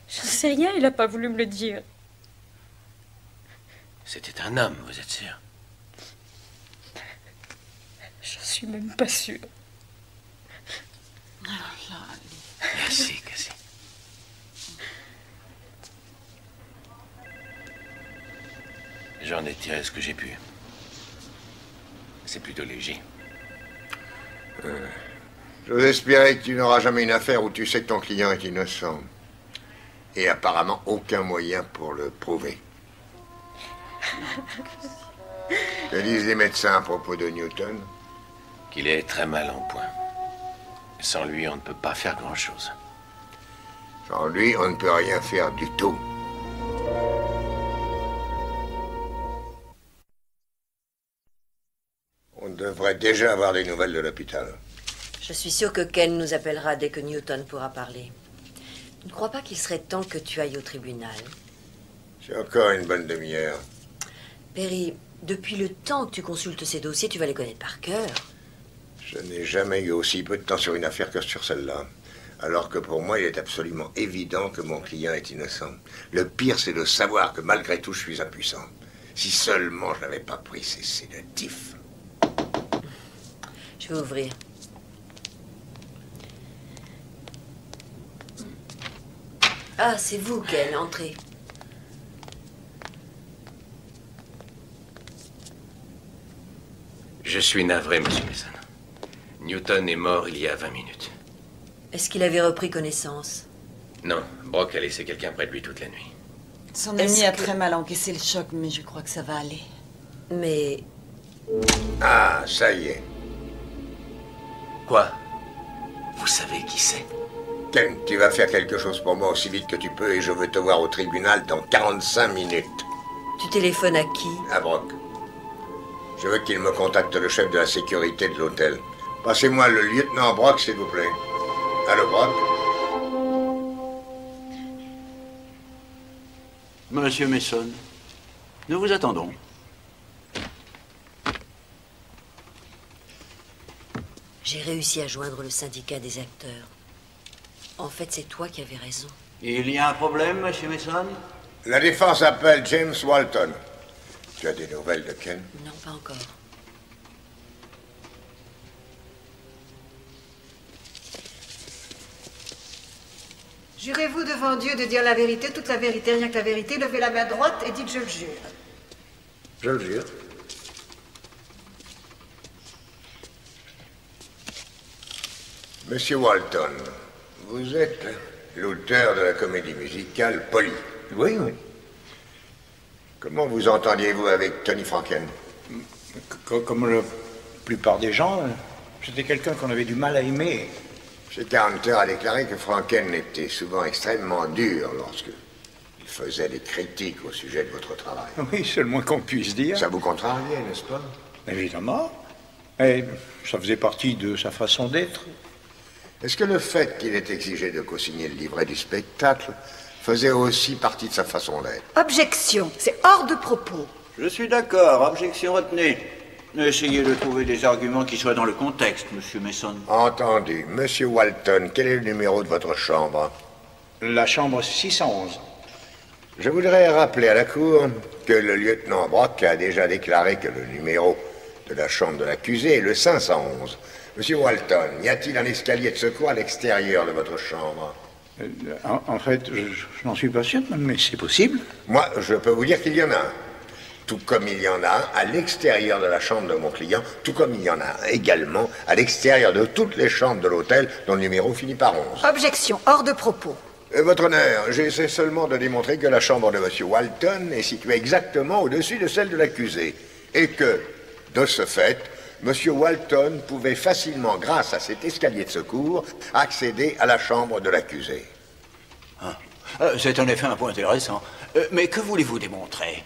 Je sais rien, il n'a pas voulu me le dire. C'était un homme, vous êtes sûr? Je suis même pas sûre. Merci, Cassie. J'en ai tiré ce que j'ai pu. C'est plutôt léger. J'ose espérer que tu n'auras jamais une affaire où tu sais que ton client est innocent. Et apparemment aucun moyen pour le prouver. Que disent les médecins à propos de Newton? Qu'il est très mal en point. Sans lui, on ne peut pas faire grand-chose. Sans lui, on ne peut rien faire du tout. On devrait déjà avoir des nouvelles de l'hôpital. Je suis sûre que Ken nous appellera dès que Newton pourra parler. Tu ne crois pas qu'il serait temps que tu ailles au tribunal? C'est encore une bonne demi-heure. Perry, depuis le temps que tu consultes ces dossiers, tu vas les connaître par cœur. Je n'ai jamais eu aussi peu de temps sur une affaire que sur celle-là. Alors que pour moi, il est absolument évident que mon client est innocent. Le pire, c'est de savoir que malgré tout, je suis impuissant. Si seulement je n'avais pas pris ces sédatifs. Je vais ouvrir. Ah, c'est vous, Ken, entrez. Je suis navré, monsieur Mason. Newton est mort il y a 20 minutes. Est-ce qu'il avait repris connaissance? Non, Brock a laissé quelqu'un près de lui toute la nuit. Son ami a très mal encaissé le choc, mais je crois que ça va aller. Mais... Ah, ça y est. Quoi? Vous savez qui c'est? Ken, tu vas faire quelque chose pour moi aussi vite que tu peux et je veux te voir au tribunal dans 45 minutes. Tu téléphones à qui? À Brock. Je veux qu'il me contacte le chef de la sécurité de l'hôtel. Passez-moi le lieutenant Brock, s'il vous plaît. Allô, Brock? Monsieur Mason, Nous vous attendons. J'ai réussi à joindre le syndicat des acteurs. En fait, c'est toi qui avais raison. Il y a un problème, monsieur Mason? La défense appelle James Walton. Tu as des nouvelles de Ken? Non, pas encore. Jurez-vous devant Dieu de dire la vérité, toute la vérité, rien que la vérité, levez la main droite et dites « je le jure ». Je le jure. Monsieur Walton, vous êtes l'auteur de la comédie musicale Polly. Oui, oui. Comment vous entendiez-vous avec Tony Franken? Comme la plupart des gens, c'était quelqu'un qu'on avait du mal à aimer. Chez Carpenter a déclaré que Franken était souvent extrêmement dur lorsqu'il faisait des critiques au sujet de votre travail. Oui, c'est le moins qu'on puisse dire. Ça vous contrariait, n'est-ce pas? Évidemment. Et ça faisait partie de sa façon d'être. Est-ce que le fait qu'il ait exigé de co-signer le livret du spectacle faisait aussi partie de sa façon d'être? Objection, c'est hors de propos. Je suis d'accord, objection retenue. Essayez de trouver des arguments qui soient dans le contexte, monsieur Mason. Entendu. Monsieur Walton, quel est le numéro de votre chambre? La chambre 611. Je voudrais rappeler à la Cour que le lieutenant Brock a déjà déclaré que le numéro de la chambre de l'accusé est le 511. Monsieur Walton, y a-t-il un escalier de secours à l'extérieur de votre chambre? En fait, je n'en suis pas sûr, mais c'est possible. Moi, je peux vous dire qu'il y en a un. Tout comme il y en a un à l'extérieur de la chambre de mon client, tout comme il y en a un également à l'extérieur de toutes les chambres de l'hôtel dont le numéro finit par 11. Objection, hors de propos. Votre honneur, j'essaie seulement de démontrer que la chambre de monsieur Walton est située exactement au-dessus de celle de l'accusé. Et que, de ce fait, monsieur Walton pouvait facilement, grâce à cet escalier de secours, accéder à la chambre de l'accusé. C'est en effet un point intéressant. Mais que voulez-vous démontrer?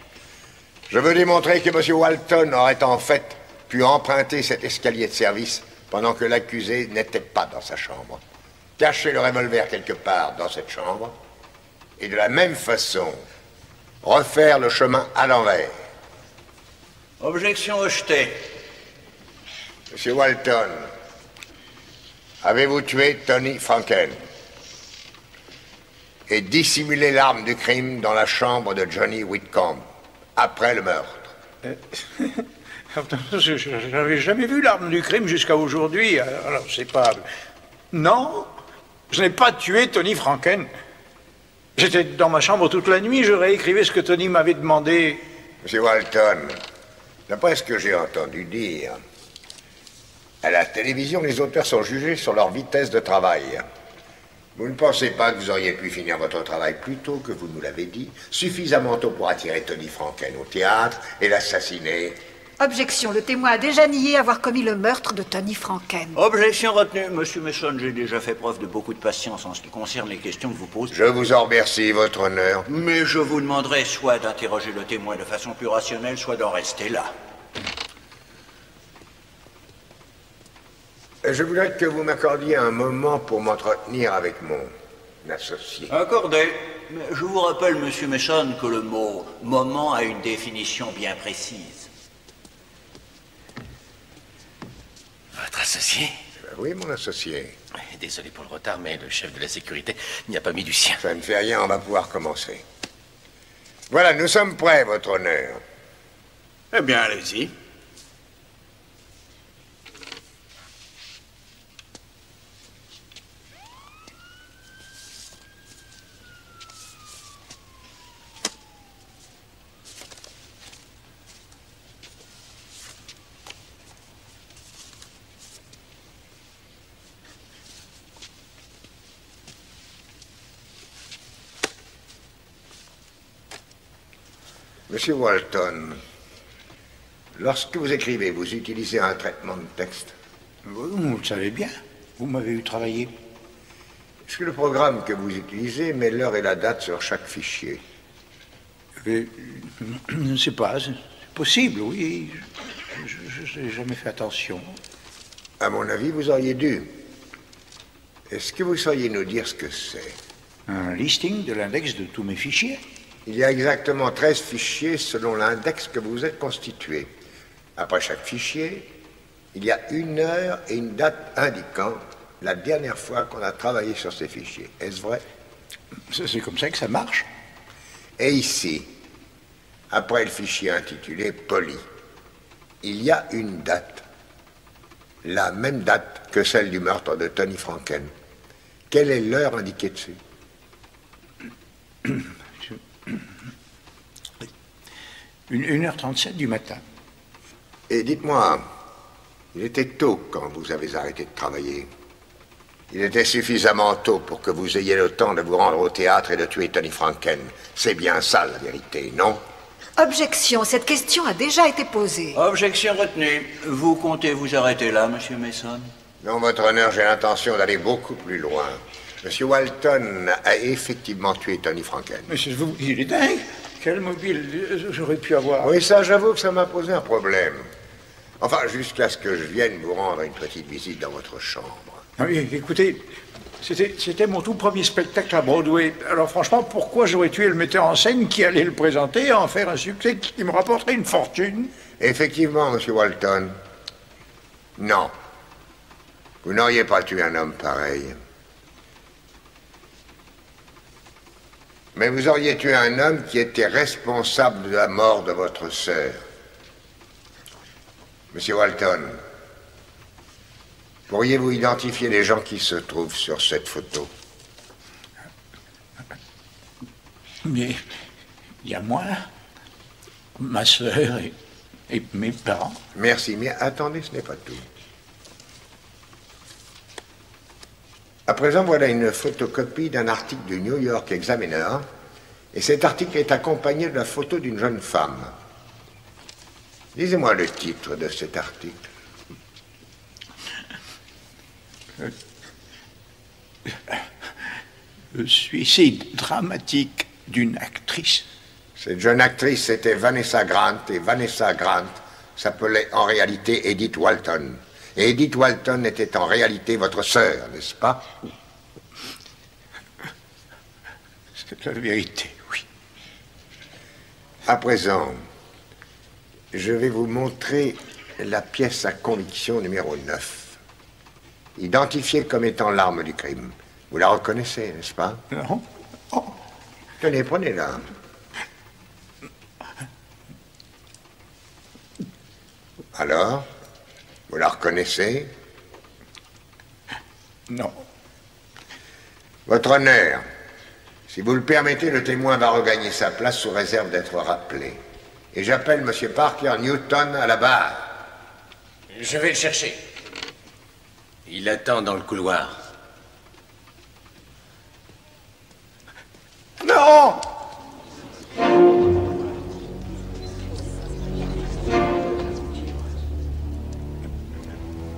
Je veux démontrer que monsieur Walton aurait en fait pu emprunter cet escalier de service pendant que l'accusé n'était pas dans sa chambre. Cacher le revolver quelque part dans cette chambre et de la même façon refaire le chemin à l'envers. Objection rejetée. Monsieur Walton, avez-vous tué Tony Franken et dissimulé l'arme du crime dans la chambre de Johnny Whitcomb après le meurtre? Je n'avais jamais vu l'arme du crime jusqu'à aujourd'hui, alors c'est pas... Non, je n'ai pas tué Tony Franken. J'étais dans ma chambre toute la nuit, je réécrivais ce que Tony m'avait demandé. Monsieur Walton, d'après ce que j'ai entendu dire, à la télévision, les auteurs sont jugés sur leur vitesse de travail. Vous ne pensez pas que vous auriez pu finir votre travail plus tôt que vous nous l'avez dit, suffisamment tôt pour attirer Tony Franken au théâtre et l'assassiner? Objection, le témoin a déjà nié avoir commis le meurtre de Tony Franken. Objection retenue. Monsieur Mason, j'ai déjà fait preuve de beaucoup de patience en ce qui concerne les questions que vous posez. Je vous en remercie, votre honneur. Mais je vous demanderai soit d'interroger le témoin de façon plus rationnelle, soit d'en rester là. Je voudrais que vous m'accordiez un moment pour m'entretenir avec mon associé. Accordé. Mais je vous rappelle, monsieur Mason, que le mot « moment » a une définition bien précise. Votre associé? Oui, mon associé. Désolé pour le retard, mais le chef de la sécurité n'y a pas mis du sien. Ça ne fait rien, on va pouvoir commencer. Voilà, nous sommes prêts, votre honneur. Eh bien, allez-y. Monsieur Walton, lorsque vous écrivez, vous utilisez un traitement de texte? Vous le savez bien, vous m'avez vu travailler. Est-ce que le programme que vous utilisez met l'heure et la date sur chaque fichier? Je ne sais pas, c'est possible, oui. Je n'ai jamais fait attention. À mon avis, vous auriez dû. Est-ce que vous sauriez nous dire ce que c'est? Un listing de l'index de tous mes fichiers. Il y a exactement 13 fichiers selon l'index que vous vous êtes constitué. Après chaque fichier, il y a une heure et une date indiquant la dernière fois qu'on a travaillé sur ces fichiers. Est-ce vrai? C'est comme ça que ça marche. Et ici, après le fichier intitulé Polly, il y a une date. La même date que celle du meurtre de Tony Franken. Quelle est l'heure indiquée dessus? 1h37 du matin. Et dites-moi, il était tôt quand vous avez arrêté de travailler. Il était suffisamment tôt pour que vous ayez le temps de vous rendre au théâtre et de tuer Tony Franken. C'est bien ça la vérité, non? Objection, cette question a déjà été posée. Objection retenue. Vous comptez vous arrêter là, monsieur Mason? Non, votre honneur, j'ai l'intention d'aller beaucoup plus loin. Monsieur Walton a effectivement tué Tony Franken. Monsieur, il est dingue. Quel mobile j'aurais pu avoir? Oui, ça, j'avoue que ça m'a posé un problème. Enfin, jusqu'à ce que je vienne vous rendre une petite visite dans votre chambre. Oui, écoutez, c'était mon tout premier spectacle à Broadway. Alors franchement, pourquoi j'aurais tué le metteur en scène qui allait le présenter et en faire un succès qui me rapporterait une fortune? Effectivement, monsieur Walton. Non. Vous n'auriez pas tué un homme pareil. Mais vous auriez tué un homme qui était responsable de la mort de votre sœur. Monsieur Walton, pourriez-vous identifier les gens qui se trouvent sur cette photo? Mais il y a moi, ma sœur et mes parents. Merci, mais attendez, ce n'est pas tout. À présent, voilà une photocopie d'un article du New York Examiner, et cet article est accompagné de la photo d'une jeune femme. Lisez-moi le titre de cet article. Le suicide dramatique d'une actrice. Cette jeune actrice, c'était Vanessa Grant, et Vanessa Grant s'appelait en réalité Edith Walton. Et Edith Walton était en réalité votre sœur, n'est-ce pas? C'est la vérité, oui. À présent, je vais vous montrer la pièce à conviction numéro 9. Identifiée comme étant l'arme du crime. Vous la reconnaissez, n'est-ce pas? Non. Oh. Tenez, prenez-la. Alors, vous la reconnaissez? Non. Votre honneur, si vous le permettez, le témoin va regagner sa place sous réserve d'être rappelé. Et j'appelle M. Parker Newton à la barre. Je vais le chercher. Il attend dans le couloir. Non!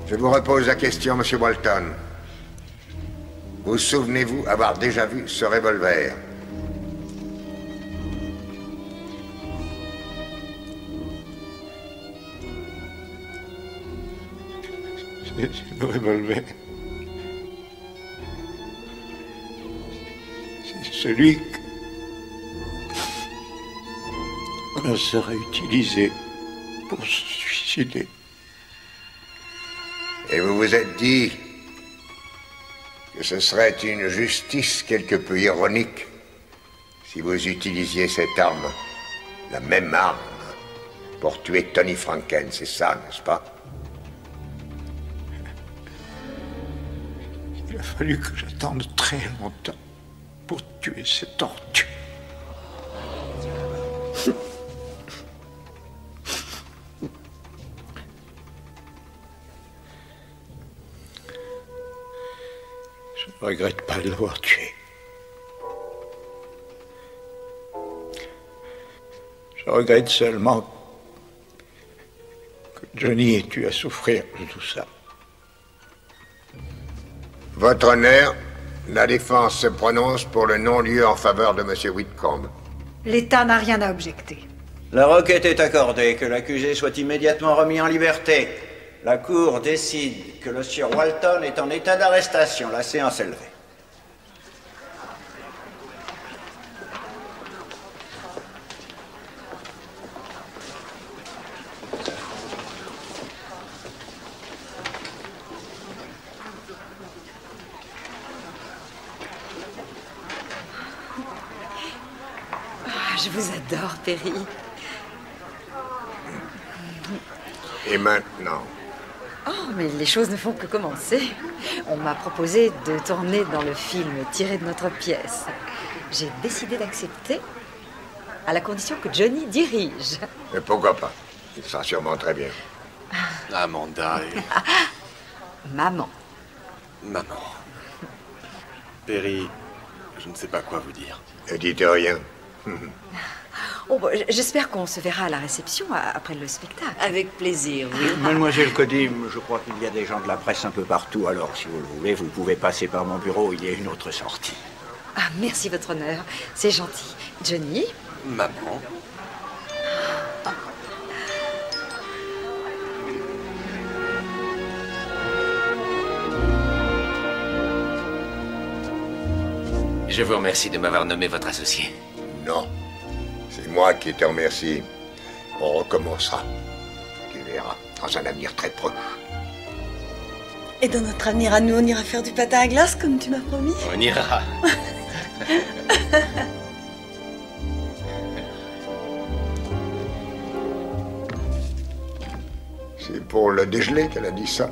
Je vous repose la question, M. Walton. Vous souvenez-vous avoir déjà vu ce revolver? C'est le revolver. C'est celui qu'on sera utilisé pour se suicider. Et vous vous êtes dit que ce serait une justice quelque peu ironique si vous utilisiez cette arme, la même arme, pour tuer Tony Franken, c'est ça, n'est-ce pas? Il a fallu que j'attende très longtemps pour tuer cette tortue. Je ne regrette pas de l'avoir tué. Je regrette seulement que Johnny ait eu à souffrir de tout ça. Votre honneur, la défense se prononce pour le non-lieu en faveur de M. Whitcomb. L'État n'a rien à objecter. La requête est accordée, que l'accusé soit immédiatement remis en liberté. La Cour décide que le sieur Walton est en état d'arrestation. La séance est levée. je vous adore, Perry. Et maintenant? Oh, mais les choses ne font que commencer. On m'a proposé de tourner dans le film tiré de notre pièce. J'ai décidé d'accepter, à la condition que Johnny dirige. Mais pourquoi pas? Il sera sûrement très bien. Amanda et... Maman. Maman. Perry, je ne sais pas quoi vous dire. Ne dites rien. Oh, bon, j'espère qu'on se verra à la réception après le spectacle. Avec plaisir, oui. Mademoiselle Cody, je crois qu'il y a des gens de la presse un peu partout, alors si vous le voulez, vous pouvez passer par mon bureau, il y a une autre sortie. Ah, merci, votre honneur. C'est gentil. Johnny? Maman. Je vous remercie de m'avoir nommé votre associé. Non. C'est moi qui te remercie. On recommencera. Tu verras, dans un avenir très proche. Et dans notre avenir à nous, on ira faire du patin à glace comme tu m'as promis. On ira. C'est pour le dégeler qu'elle a dit ça.